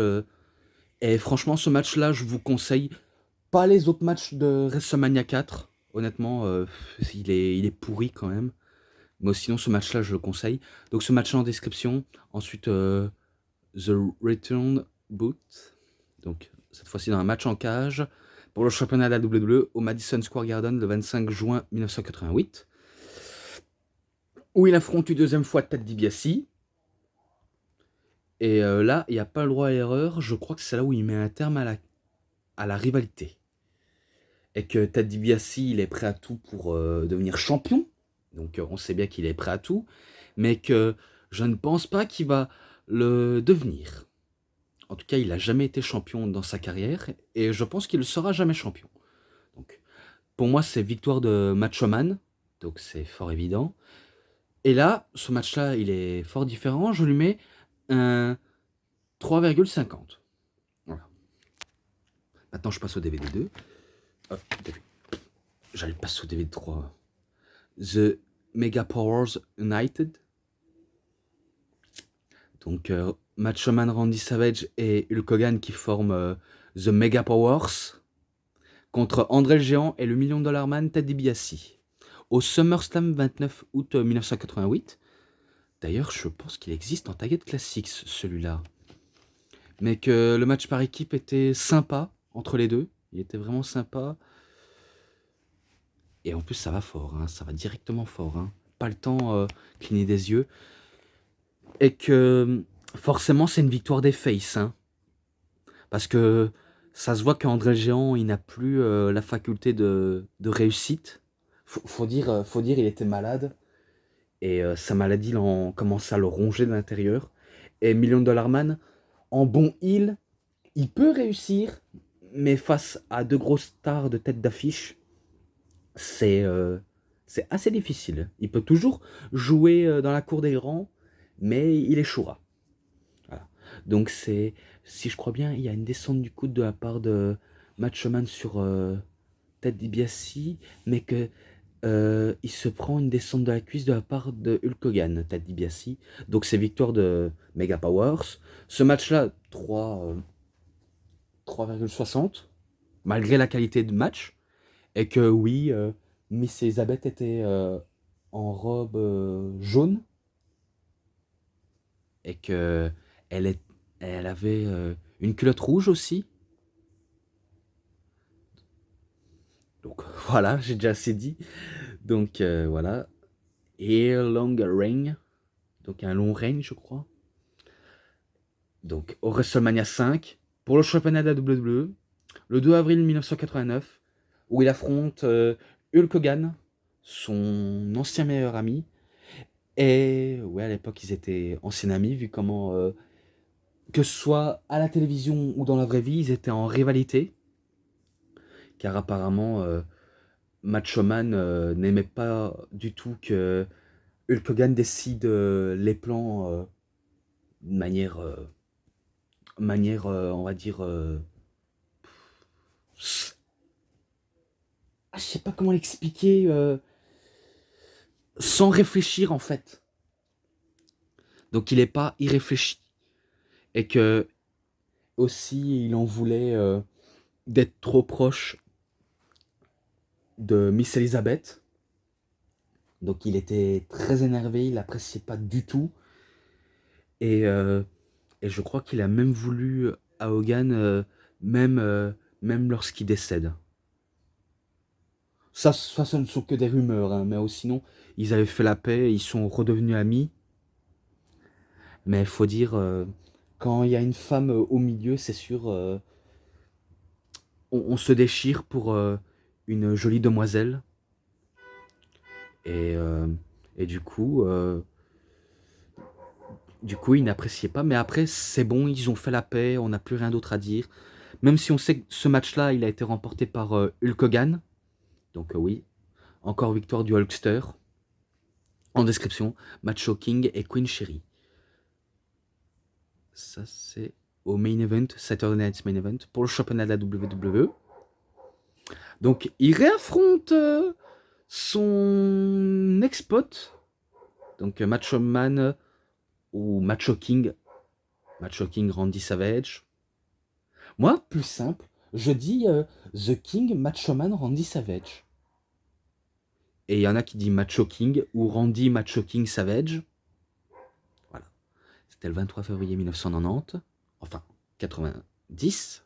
[SPEAKER 1] et franchement ce match-là, je vous conseille pas les autres matchs de WrestleMania 4, honnêtement, il est pourri quand même, mais sinon ce match-là, je le conseille. Donc ce match-là en description, ensuite The Return Boot. Donc, cette fois-ci dans un match en cage pour le championnat de la WWE au Madison Square Garden le 25 juin 1988, où il affronte une deuxième fois Ted DiBiase. Et là, il n'y a pas le droit à l'erreur. Je crois que c'est là où il met un terme à la rivalité. Et que Ted DiBiase, il est prêt à tout pour devenir champion. Donc, on sait bien qu'il est prêt à tout. Mais que je ne pense pas qu'il va le devenir. En tout cas, il n'a jamais été champion dans sa carrière, et je pense qu'il ne sera jamais champion. Donc, pour moi, c'est victoire de Macho Man, donc c'est fort évident. Et là, ce match-là, il est fort différent. Je lui mets un 3,50. Voilà. Maintenant, je passe au DVD 2. Hop, j'allais passer au DVD 3. The Mega Powers United. Donc, Macho Man, Randy Savage et Hulk Hogan qui forment The Mega Powers contre André le Géant et le $1 000 000 man Ted DiBiase au SummerSlam 29 août 1988. D'ailleurs, je pense qu'il existe en Target Classics, celui-là. Mais que le match par équipe était sympa entre les deux. Il était vraiment sympa. Et en plus, ça va fort, hein, ça va directement fort. Hein. Pas le temps cligner des yeux. Et que forcément, c'est une victoire des faces. Hein. Parce que ça se voit qu'André le Géant, il n'a plus la faculté de réussite. Faut dire, il était malade. Et sa maladie commence à le ronger de l'intérieur. Et $1 000 000 man, en bon heel, il peut réussir. Mais face à deux grosses stars de tête d'affiche, c'est assez difficile. Il peut toujours jouer dans la cour des grands, mais il échouera. Voilà. Donc si je crois bien, il y a une descente du coude de la part de Macho Man sur Ted DiBiase, mais que il se prend une descente de la cuisse de la part de Hulk Hogan, Ted DiBiase. Donc c'est victoire de Mega Powers. Ce match-là, 3,60, malgré la qualité de match. Et que oui, Miss Elizabeth était en robe jaune. Et que elle avait une culotte rouge aussi. Donc voilà, j'ai déjà assez dit. Donc voilà. Et long reign. Donc un long règne, je crois. Donc au WrestleMania 5, pour le championnat de la WWE, le 2 avril 1989, où il affronte Hulk Hogan, son ancien meilleur ami. Et ouais, à l'époque, ils étaient anciens amis, vu comment, que ce soit à la télévision ou dans la vraie vie, ils étaient en rivalité. Car apparemment, Macho Man n'aimait pas du tout que Hulk Hogan décide les plans de manière, on va dire, je sais pas comment l'expliquer, sans réfléchir en fait. Donc il est pas irréfléchi. Et que aussi il en voulait d'être trop proche de Miss Elizabeth. Donc il était très énervé, il l'appréciait pas du tout. Et, euh, et je crois qu'il a même voulu à Hogan, même, même lorsqu'il décède. Ça, ce ne sont que des rumeurs, hein, mais sinon, ils avaient fait la paix, ils sont redevenus amis. Mais il faut dire, quand il y a une femme au milieu, c'est sûr, on se déchire pour une jolie demoiselle. Et, euh, et du coup, ils n'appréciaient pas. Mais après, c'est bon, ils ont fait la paix, on n'a plus rien d'autre à dire. Même si on sait que ce match-là, il a été remporté par Hulk Hogan. Donc oui, encore victoire du Hulkster. En description, Macho King et Queen Sherry. Ça, c'est au main event, Saturday Night's Main Event, pour le championnat de la WWE. Donc, il réaffronte son ex-pote, donc Macho Man ou Macho King Randy Savage. Moi, plus simple, je dis The King Macho Man Randy Savage. Et il y en a qui disent Macho King ou Randy Macho King Savage. Voilà. C'était le 23 février 1990. Enfin, 90.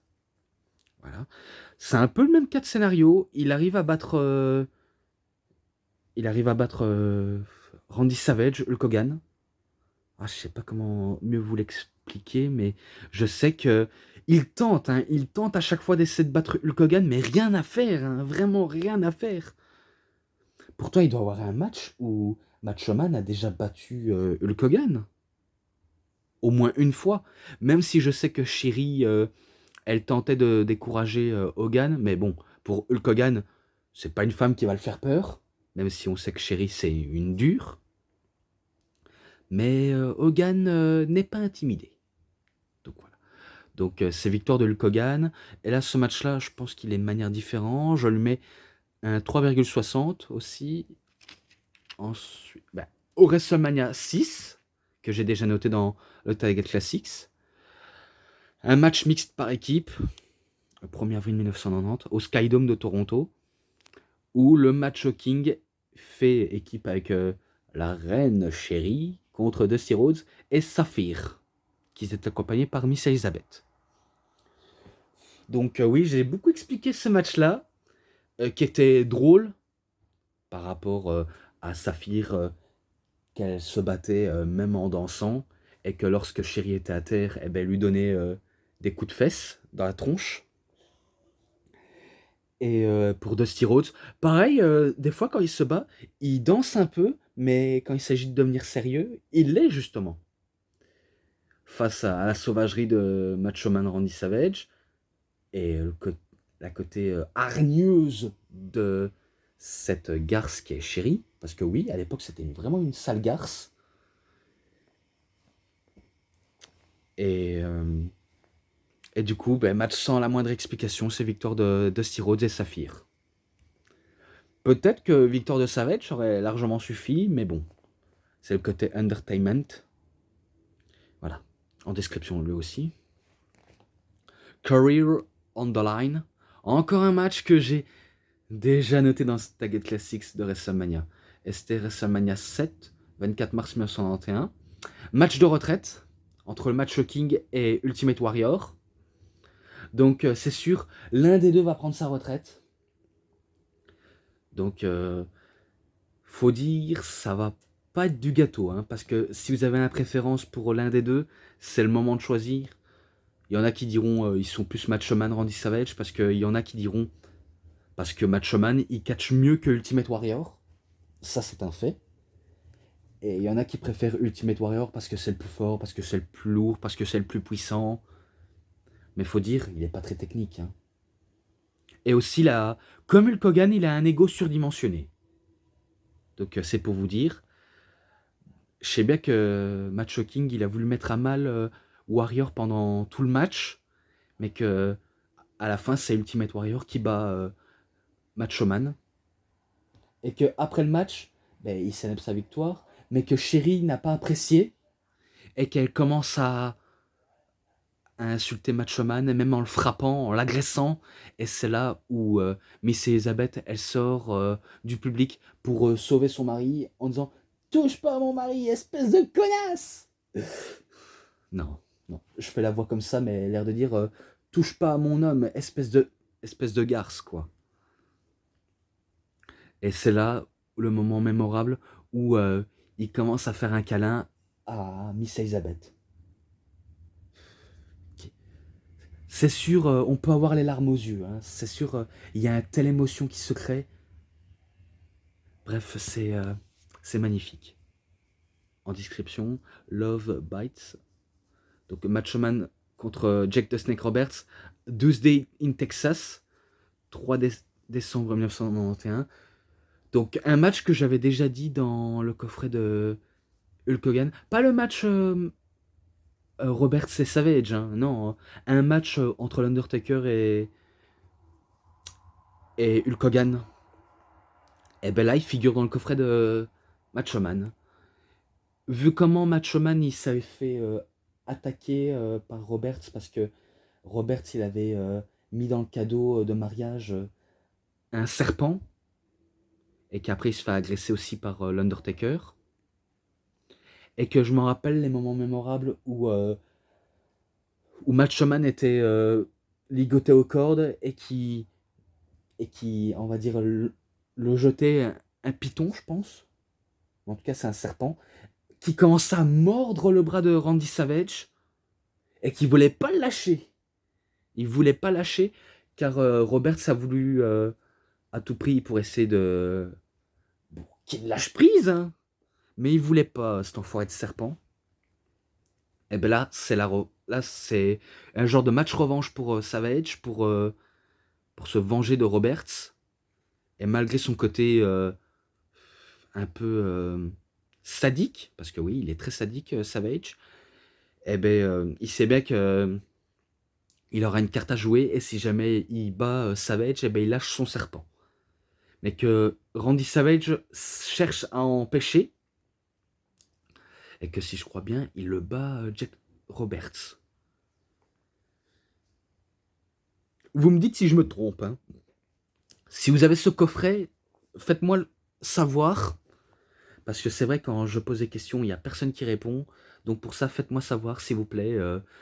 [SPEAKER 1] Voilà. C'est un peu le même cas de scénario. Il arrive à battre Randy Savage, Hulk Hogan. Ah, je sais pas comment mieux vous l'expliquer, mais je sais que il tente à chaque fois d'essayer de battre Hulk Hogan, mais rien à faire, hein, vraiment rien à faire. Pourtant, il doit y avoir un match où Macho Man a déjà battu Hulk Hogan, au moins une fois. Même si je sais que Sherry, elle tentait de décourager Hogan, mais bon, pour Hulk Hogan, c'est pas une femme qui va le faire peur, même si on sait que Sherry c'est une dure. Mais Hogan n'est pas intimidé. Donc voilà. Donc c'est victoire de Hulk Hogan. Et là, ce match-là, je pense qu'il est de manière différente. Je lui mets un 3,60 aussi. Ensuite, au WrestleMania 6, que j'ai déjà noté dans le Target Classics. Un match mixte par équipe, le 1er avril 1990, au Skydome de Toronto, où le Macho King fait équipe avec la reine Sherry contre Dusty Rhodes et Saphir, qui étaient accompagnés par Miss Elizabeth. Donc oui, j'ai beaucoup expliqué ce match-là, qui était drôle par rapport à Saphir, qu'elle se battait même en dansant, et que lorsque Sherry était à terre, eh ben, elle lui donnait des coups de fesses dans la tronche. Et pour Dusty Rhodes, pareil, des fois quand il se bat, il danse un peu, mais quand il s'agit de devenir sérieux, il l'est justement. Face à la sauvagerie de Macho Man Randy Savage, et la côté hargneuse de cette garce qui est Sherry, parce que oui, à l'époque c'était vraiment une sale garce. Et Et du coup, ben, match sans la moindre explication, c'est victoire de Dusty Rhodes et Saphir. Peut-être que victoire de Savage aurait largement suffi, mais bon, c'est le côté entertainment. Voilà, en description lui aussi. Career on the line. Encore un match que j'ai déjà noté dans Stargate Classics de WrestleMania. Et c'était WrestleMania 7, 24 mars 1991. Match de retraite entre le Match King et Ultimate Warrior. Donc c'est sûr, l'un des deux va prendre sa retraite. Donc faut dire, ça va pas être du gâteau, hein, parce que si vous avez une préférence pour l'un des deux, c'est le moment de choisir. Il y en a qui diront ils sont plus Macho Man, Randy Savage, parce qu'il y en a qui diront parce que Macho Man il catch mieux que Ultimate Warrior. Ça c'est un fait. Et il y en a qui préfèrent Ultimate Warrior parce que c'est le plus fort, parce que c'est le plus lourd, parce que c'est le plus puissant. Mais faut dire, il est pas très technique. Hein. Et aussi, comme Hulk Hogan, il a un ego surdimensionné. Donc c'est pour vous dire. Je sais bien que Macho King, il a voulu mettre à mal Warrior pendant tout le match, mais que à la fin, c'est Ultimate Warrior qui bat Macho Man. Et que après le match, ben, il célèbre sa victoire, mais que Sherry n'a pas apprécié et qu'elle commence à insulter Macho Man, et même en le frappant, en l'agressant. Et c'est là où Miss Elizabeth, elle sort du public pour sauver son mari en disant touche pas à mon mari, espèce de connasse. Non, non, je fais la voix comme ça, mais l'air de dire touche pas à mon homme, espèce de garce, quoi. Et c'est là le moment mémorable où il commence à faire un câlin à Miss Elizabeth. C'est sûr, on peut avoir les larmes aux yeux. Hein. C'est sûr, il y a une telle émotion qui se crée. Bref, c'est magnifique. En description, Love Bites. Donc Macho Man contre Jake the Snake Roberts. Tuesday in Texas. 3 décembre 1991. Donc un match que j'avais déjà dit dans le coffret de Hulk Hogan. Pas le match Roberts et Savage. Hein. Non, un match entre l'Undertaker et Hulk Hogan. Et ben là, il figure dans le coffret de Macho Man. Vu comment Macho Man il s'avait fait attaquer par Roberts parce que Roberts il avait mis dans le cadeau de mariage un serpent et qu'après il se fait agresser aussi par l'Undertaker. Et que je me rappelle les moments mémorables où Macho Man était ligoté aux cordes et qui on va dire, le jetait un python, je pense. En tout cas, c'est un serpent qui commence à mordre le bras de Randy Savage et qui voulait pas le lâcher. Il voulait pas lâcher car Roberts a voulu à tout prix pour essayer de qu'il lâche prise, hein. Mais il voulait pas cet enfoiré de serpent. Et ben là, c'est un genre de match revanche pour Savage pour se venger de Roberts. Et malgré son côté un peu sadique, parce que oui, il est très sadique, Savage, et ben, il sait bien que il aura une carte à jouer, et si jamais il bat Savage, et ben, il lâche son serpent. Mais que Randy Savage cherche à empêcher, et que si je crois bien, il le bat Jack Roberts. Vous me dites si je me trompe. Hein. Si vous avez ce coffret, faites-moi savoir. Parce que c'est vrai, quand je pose des questions, il n'y a personne qui répond. Donc pour ça, faites-moi savoir, s'il vous plaît.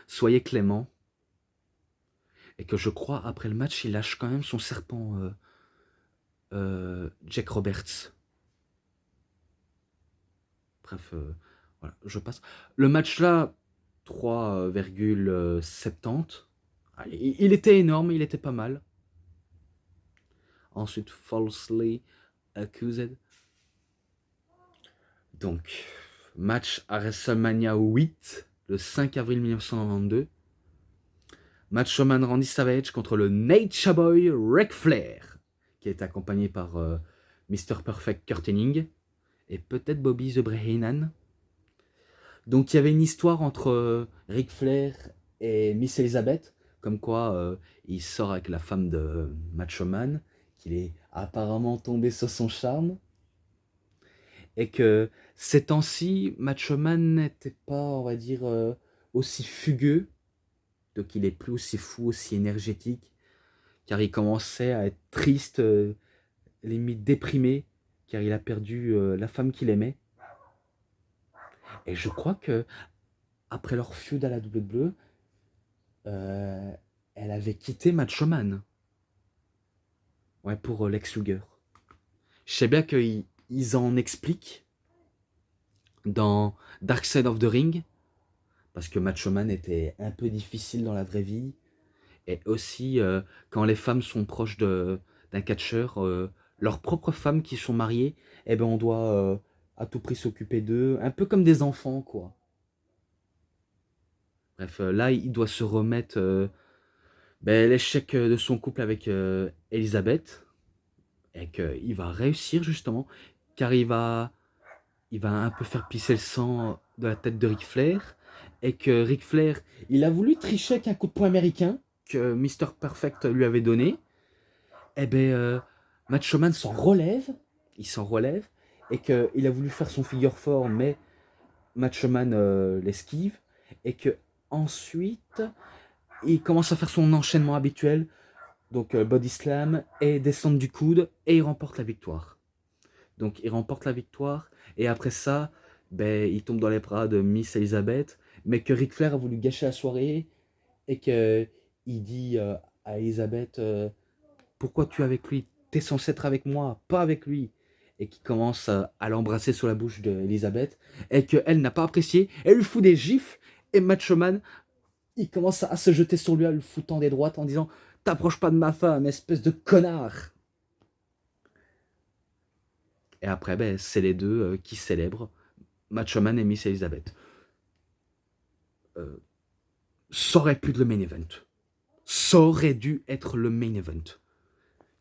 [SPEAKER 1] Soyez clément. Et que je crois, après le match, il lâche quand même son serpent, Jack Roberts. Bref, voilà, je passe. Le match là, 3,70. Allez, il était énorme, il était pas mal. Ensuite, Falsely Accused. Donc, match à WrestleMania 8, le 5 avril 1992. Macho Man Randy Savage contre le Nature Boy Ric Flair, qui est accompagné par Mr. Perfect Kurt Hennig et peut-être Bobby the Brain. Donc il y avait une histoire entre Ric Flair et Miss Elizabeth, comme quoi il sort avec la femme de Macho Man, qu'il est apparemment tombé sur son charme, et que ces temps-ci, Macho Man n'était pas, on va dire, aussi fugueux, donc il est plus aussi fou, aussi énergétique, car il commençait à être triste, limite déprimé, car il a perdu la femme qu'il aimait. Et je crois que après leur feud à la WWE, euh, elle avait quitté Macho Man, ouais, pour Lex Luger. Je sais bien qu'ils en expliquent dans Dark Side of the Ring, parce que Macho Man était un peu difficile dans la vraie vie, et aussi quand les femmes sont proches d'un catcheur, leurs propres femmes qui sont mariées, eh ben on doit à tout prix s'occuper d'eux, un peu comme des enfants, quoi. Bref, là, il doit se remettre l'échec de son couple avec Elisabeth, et qu'il va réussir justement, car il va un peu faire pisser le sang de la tête de Ric Flair, et que Ric Flair, il a voulu tricher avec un coup de poing américain que Mr. Perfect lui avait donné. Eh ben, Macho Man s'en relève, et qu'il a voulu faire son figure four, mais Macho Man l'esquive, et que ensuite il commence à faire son enchaînement habituel, donc body slam et descente du coude, et il remporte la victoire. Donc il remporte la victoire, et après ça, il tombe dans les bras de Miss Elizabeth, mais que Ric Flair a voulu gâcher la soirée, et que il dit à Elizabeth pourquoi tu es avec lui? T'es censé être avec moi, pas avec lui. Et qui commence à l'embrasser sur la bouche d'Elizabeth, et qu'elle n'a pas apprécié, elle lui fout des gifles, et Macho Man, il commence à se jeter sur lui en lui foutant des droites en disant t'approches pas de ma femme, espèce de connard. Et après, c'est les deux qui célèbrent, Macho Man et Miss Elizabeth. Euh, ça aurait pu être le main event. Ça aurait dû être le main event.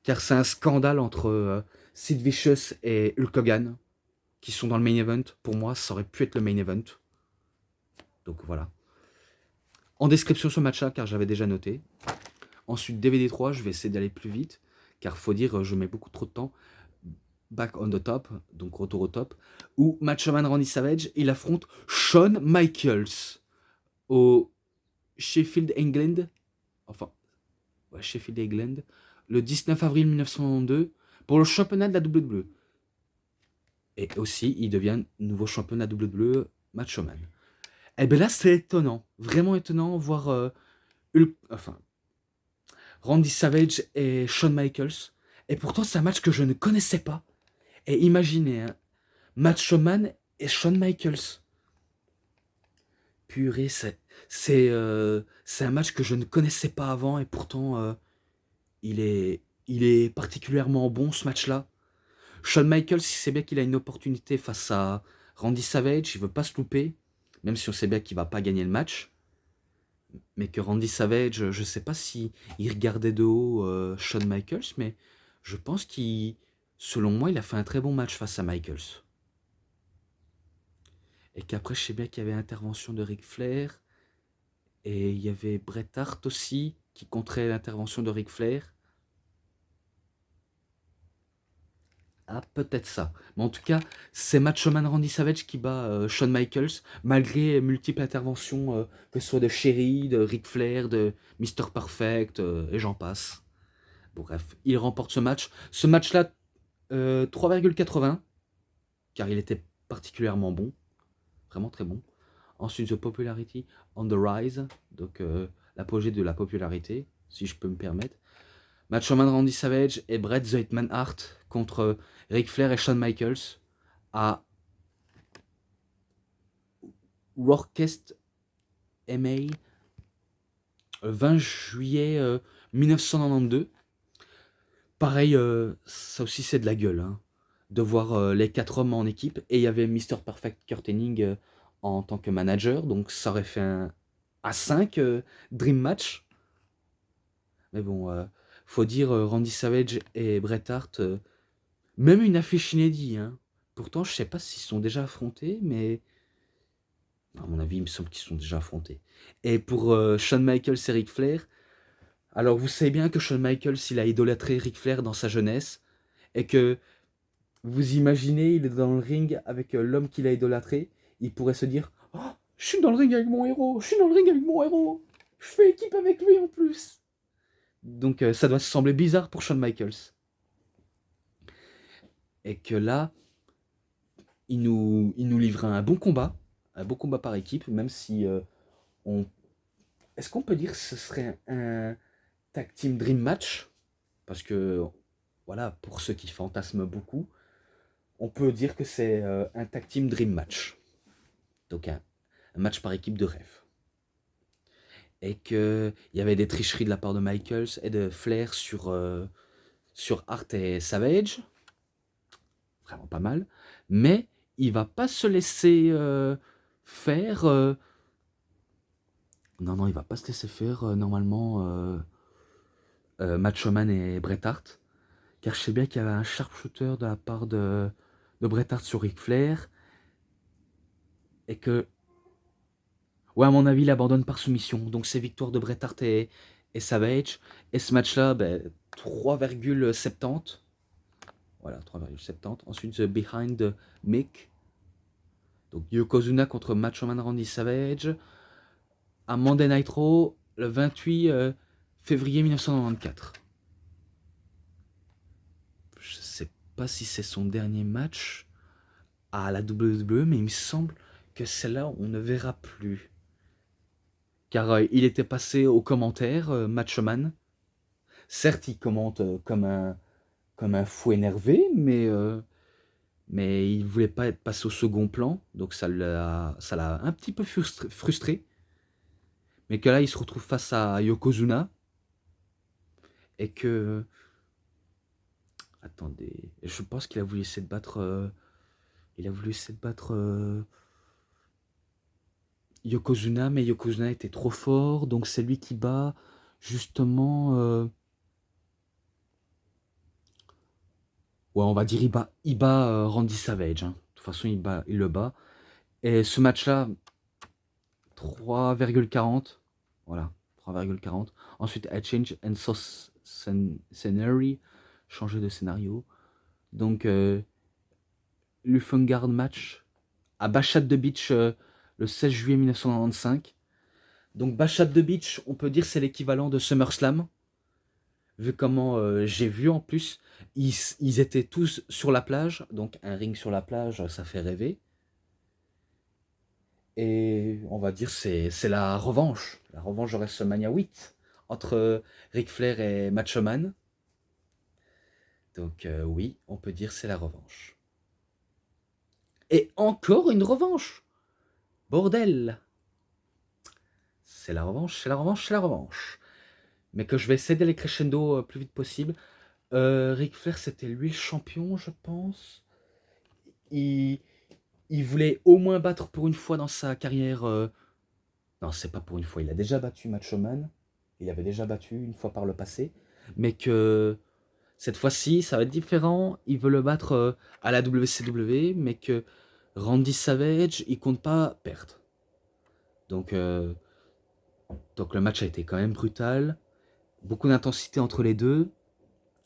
[SPEAKER 1] Car c'est un scandale entre Sid Vicious et Hulk Hogan qui sont dans le main event. Pour moi, ça aurait pu être le main event. Donc voilà. En description ce match-là, car j'avais déjà noté. Ensuite, DVD 3, je vais essayer d'aller plus vite, car faut dire, je mets beaucoup trop de temps. Back on the top, donc retour au top, où Macho Man Randy Savage, il affronte Shawn Michaels au Sheffield, England, enfin, ouais, Sheffield, England, le 19 avril 1992, pour le championnat de la WWE. Et aussi, il devient nouveau championnat WWE Macho Man. Et bien là, c'est étonnant, vraiment étonnant, voir Randy Savage et Shawn Michaels. Et pourtant, c'est un match que je ne connaissais pas. Et imaginez, hein, Macho Man et Shawn Michaels. Purée, c'est un match que je ne connaissais pas avant, et pourtant, il est particulièrement bon, ce match-là. Shawn Michaels, il sait bien qu'il a une opportunité face à Randy Savage, il veut pas se louper, même si on sait bien qu'il va pas gagner le match. Mais que Randy Savage, je sais pas si il regardait de haut Shawn Michaels, mais je pense selon moi, il a fait un très bon match face à Michaels. Et qu'après, je sais bien qu'il y avait l'intervention de Ric Flair, et il y avait Bret Hart aussi, qui contrait l'intervention de Ric Flair. Ah, peut-être ça. Mais en tout cas, c'est Macho Man Randy Savage qui bat Shawn Michaels, malgré multiples interventions, que ce soit de Sherry, de Ric Flair, de Mr. Perfect, et j'en passe. Bon, bref, il remporte ce match. Ce match-là, 3,80, car il était particulièrement bon. Vraiment très bon. Ensuite, The Popularity on the Rise, donc l'apogée de la popularité, si je peux me permettre. Macho Man Randy Savage et Bret The Hitman Hart contre Ric Flair et Shawn Michaels à Workest MA 20 juillet 1992. Pareil, ça aussi c'est de la gueule, hein, de voir les 4 hommes en équipe, et il y avait Mr. Perfect Kurt Hennig en tant que manager, donc ça aurait fait un A5 Dream Match. Mais bon, faut dire Randy Savage et Bret Hart, même une affiche inédite, hein. Pourtant, je sais pas s'ils sont déjà affrontés, mais à mon avis, il me semble qu'ils sont déjà affrontés. Et pour Shawn Michaels et Ric Flair, Alors vous savez bien que Shawn Michaels, il a idolâtré Ric Flair dans sa jeunesse, et que vous imaginez, il est dans le ring avec l'homme qu'il a idolâtré, il pourrait se dire « Oh, je suis dans le ring avec mon héros, je suis dans le ring avec mon héros, je fais équipe avec lui en plus !» Donc ça doit sembler bizarre pour Shawn Michaels. Et que là, il nous livre un bon combat par équipe, même si on... Est-ce qu'on peut dire que ce serait un tag team dream match? Parce que, voilà, pour ceux qui fantasment beaucoup, on peut dire que c'est un tag team dream match. Donc un match par équipe de rêve. Et qu'il y avait des tricheries de la part de Michaels et de Flair sur Hart et Savage. Vraiment pas mal. Mais il va pas se laisser faire. Non, il va pas se laisser faire normalement Macho Man et Bret Hart. Car je sais bien qu'il y avait un sharpshooter de la part de Bret Hart sur Ric Flair. Et que, ouais, à mon avis, il abandonne par soumission. Donc c'est victoire de Bret Hart et Savage. Et ce match-là, 3,70. Voilà, 3,70. Ensuite, The Behind Mick. Donc Yokozuna contre Macho Man Randy Savage. À Monday Night Raw, le 28 février 1994. Je sais pas si c'est son dernier match à la WWE, mais il me semble que celle-là, on ne verra plus. Car il était passé aux commentaires, Macho Man. Certes, il commente comme un fou énervé, mais il voulait pas être passé au second plan, donc ça l'a un petit peu frustré. Mais que là, il se retrouve face à Yokozuna, et que... Attendez, je pense qu'il a voulu essayer de battre... Yokozuna, mais Yokozuna était trop fort, donc c'est lui qui bat, justement... Ouais, on va dire il bat Randy Savage. Hein. De toute façon, il le bat. Et ce match-là, 3,40. Voilà, 3,40. Ensuite, I change and so scenery. Changer de scénario. Donc, l'Ufengard match à Bachat de Beach le 16 juillet 1995. Donc, Bachat de Beach, on peut dire c'est l'équivalent de SummerSlam. Vu comment j'ai vu en plus, ils étaient tous sur la plage. Donc, un ring sur la plage, ça fait rêver. Et on va dire c'est la revanche de WrestleMania 8 entre Ric Flair et Macho Man. Donc oui, on peut dire c'est la revanche. Et encore une revanche. Bordel. C'est la revanche, c'est la revanche, c'est la revanche. Mais que je vais céder les crescendo plus vite possible. Ric Flair, c'était lui le champion, je pense. Il voulait au moins battre pour une fois dans sa carrière. Non, c'est pas pour une fois. Il a déjà battu Macho Man. Il avait déjà battu une fois par le passé. Mais que cette fois-ci, ça va être différent. Il veut le battre à la WCW. Mais que Randy Savage, il compte pas perdre. Donc le match a été quand même brutal. Beaucoup d'intensité entre les deux.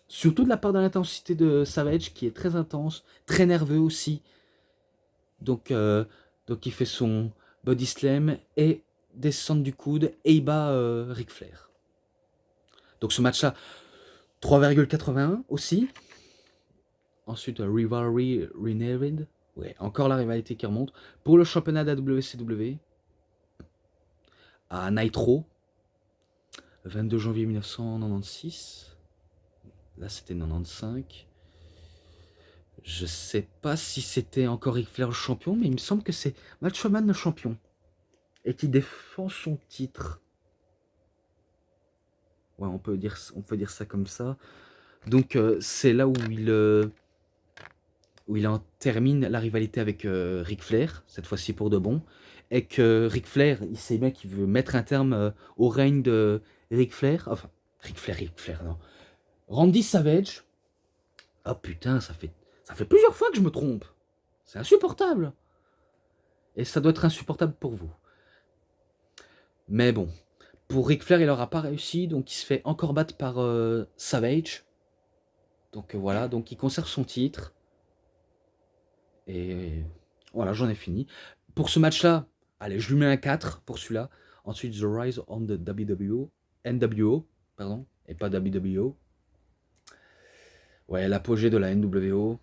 [SPEAKER 1] Surtout de la part de l'intensité de Savage, qui est très intense. Très nerveux aussi. Donc il fait son body slam et descente du coude et il bat Ric Flair. Donc ce match-là, 3,81 aussi. Ensuite, Rivalry Renewed. Ouais, encore la rivalité qui remonte. Pour le championnat de la WCW. À Nitro. 22 janvier 1996. Là, c'était 95. Je sais pas si c'était encore Ric Flair le champion, mais il me semble que c'est Macho Man le champion. Et qui défend son titre. Ouais, on peut dire ça comme ça. Donc c'est là où il en termine la rivalité avec Ric Flair, cette fois-ci pour de bon. Et que Ric Flair, il sait bien qu'il veut mettre un terme au règne de Ric Flair. Enfin, Ric Flair, non. Randy Savage. Ah putain, ça fait plusieurs fois que je me trompe. C'est insupportable. Et ça doit être insupportable pour vous. Mais bon, Pour Ric Flair, il n'aura pas réussi, donc il se fait encore battre par Savage. Donc voilà, donc il conserve son titre. Et voilà, j'en ai fini. Pour ce match-là, allez, je lui mets un 4 pour celui-là. Ensuite, The Rise on the WWO, NWO, pardon, et pas WWO. Ouais, l'apogée de la NWO.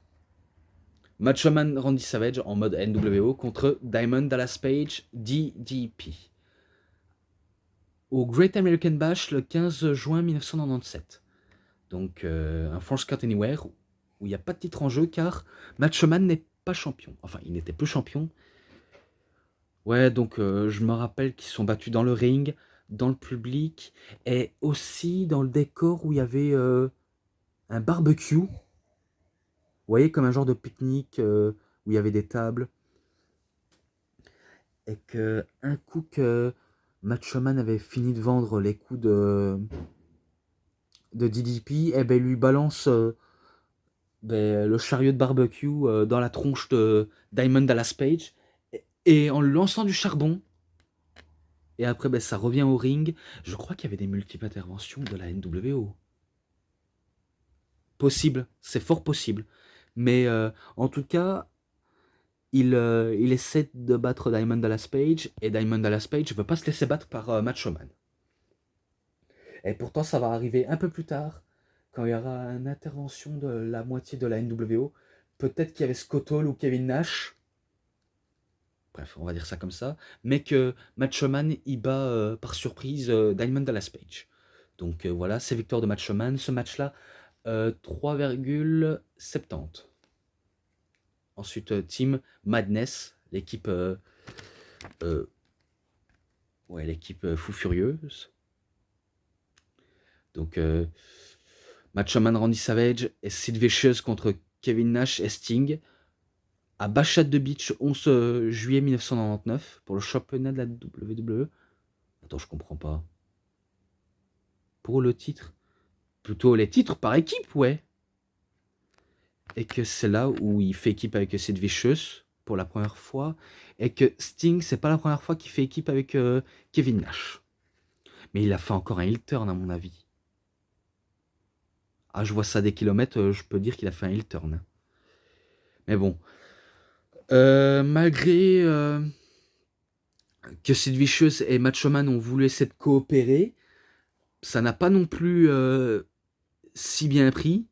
[SPEAKER 1] Macho Man Randy Savage en mode NWO contre Diamond Dallas Page DDP. Au Great American Bash le 15 juin 1997. Donc un Force Count Anywhere où il n'y a pas de titre en jeu car Macho Man n'est pas champion. Enfin, il n'était plus champion. Ouais, donc je me rappelle qu'ils sont battus dans le ring, dans le public et aussi dans le décor où il y avait un barbecue. Vous voyez, comme un genre de pique-nique où il y avait des tables. Et que un coup que Macho Man avait fini de vendre les coups de DDP, et ben il lui balance le chariot de barbecue dans la tronche de Diamond Dallas Page et en lui lançant du charbon. Et après, ben, ça revient au ring. Je crois qu'il y avait des multiples interventions de la NWO. Possible, c'est fort possible. Mais en tout cas, il essaie de battre Diamond Dallas Page et Diamond Dallas Page ne veut pas se laisser battre par Macho Man. Et pourtant, ça va arriver un peu plus tard, quand il y aura une intervention de la moitié de la NWO. Peut-être qu'il y avait Scott Hall ou Kevin Nash. Bref, on va dire ça comme ça. Mais que Macho Man y bat par surprise Diamond Dallas Page. Donc voilà, c'est victoire de Macho Man. Ce match-là, 3,70. Ensuite, Team Madness, l'équipe l'équipe Fou Furieuse. Donc, Macho Man Randy Savage et Sid Vicious contre Kevin Nash et Sting à Bash at the Beach 11 juillet 1999 pour le championnat de la WWE. Attends, je comprends pas. Pour le titre. Plutôt les titres par équipe, ouais. Et que c'est là où il fait équipe avec Sid Vicious pour la première fois. Et que Sting, c'est pas la première fois qu'il fait équipe avec Kevin Nash. Mais il a fait encore un heel turn à mon avis. Ah, je vois ça des kilomètres, je peux dire qu'il a fait un heel turn. Mais bon. Malgré que Sid Vicious et Macho Man ont voulu essayer de coopérer, ça n'a pas non plus si bien pris.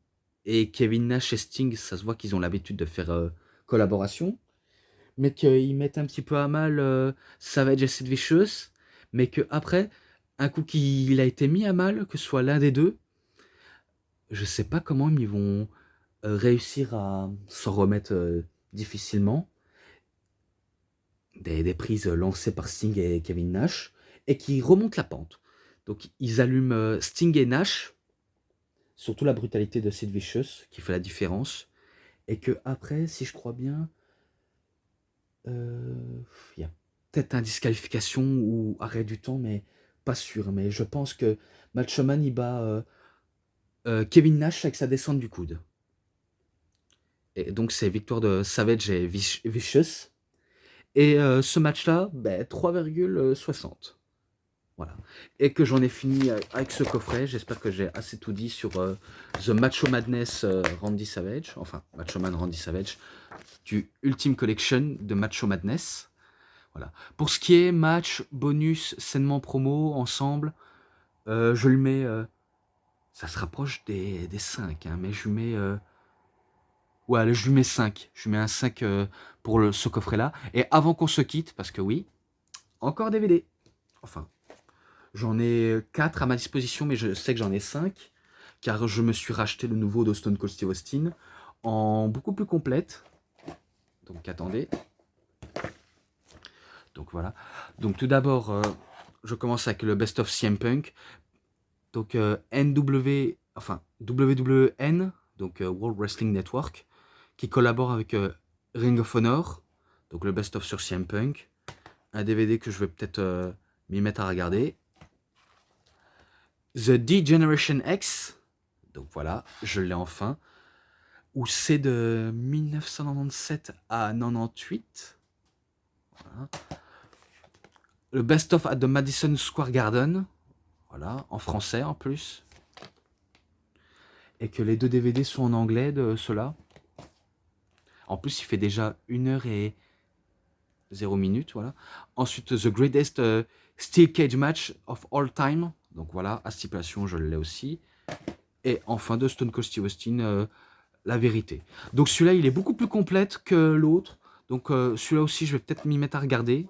[SPEAKER 1] Et Kevin Nash et Sting, ça se voit qu'ils ont l'habitude de faire collaboration. Mais qu'ils mettent un petit peu à mal Savage et Sid Vicious. Mais qu'après, un coup qu'il a été mis à mal, que ce soit l'un des deux, je sais pas comment ils vont réussir à s'en remettre difficilement. Des prises lancées par Sting et Kevin Nash, et qui remontent la pente. Donc ils allument Sting et Nash, surtout la brutalité de Sid Vicious, qui fait la différence, et que après, si je crois bien, il y a peut-être une disqualification ou arrêt du temps, mais pas sûr. Mais je pense que Macho Man, il bat Kevin Nash avec sa descente du coude. Et donc c'est victoire de Savage et Vicious. Et ce match-là, 3,60. Voilà. Et que j'en ai fini avec ce coffret. J'espère que j'ai assez tout dit sur The Macho Madness Randy Savage. Enfin, Macho Man Randy Savage. Du Ultimate Collection de Macho Madness. Voilà. Pour ce qui est match, bonus, sainement promo, ensemble, je lui mets... ça se rapproche des 5, hein, mais je lui mets... ouais, allez, je lui mets 5. Je lui mets un 5 pour ce coffret-là. Et avant qu'on se quitte, parce que oui, encore DVD. Enfin, j'en ai 4 à ma disposition, mais je sais que j'en ai 5, car je me suis racheté le nouveau de Stone Cold Steve Austin en beaucoup plus complète. Donc attendez. Donc voilà. Donc tout d'abord, je commence avec le Best of CM Punk. Donc WWN, donc World Wrestling Network, qui collabore avec Ring of Honor. Donc le Best of sur CM Punk. Un DVD que je vais peut-être m'y mettre à regarder. The D-Generation X, donc voilà, je l'ai enfin, où c'est de 1997 à 98. Voilà. Le Best of at the Madison Square Garden, Voilà, en français en plus. Et que les 2 DVD sont en anglais de ceux-là. En plus, il fait déjà 1 heure et 0 minutes, voilà. Ensuite, The Greatest Steel Cage Match of All Time. Donc voilà, à stipulation, je l'ai aussi. Et enfin, de Stone Cold Steve Austin, La Vérité. Donc celui-là, il est beaucoup plus complète que l'autre. Donc celui-là aussi, je vais peut-être m'y mettre à regarder.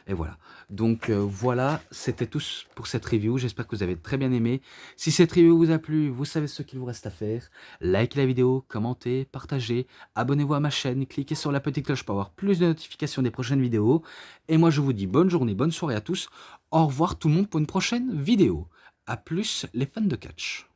[SPEAKER 1] Et voilà. Donc voilà, c'était tout pour cette review. J'espère que vous avez très bien aimé. Si cette review vous a plu, vous savez ce qu'il vous reste à faire. Likez la vidéo, commentez, partagez, abonnez-vous à ma chaîne, cliquez sur la petite cloche pour avoir plus de notifications des prochaines vidéos. Et moi je vous dis bonne journée, bonne soirée à tous. Au revoir tout le monde pour une prochaine vidéo. A plus les fans de catch.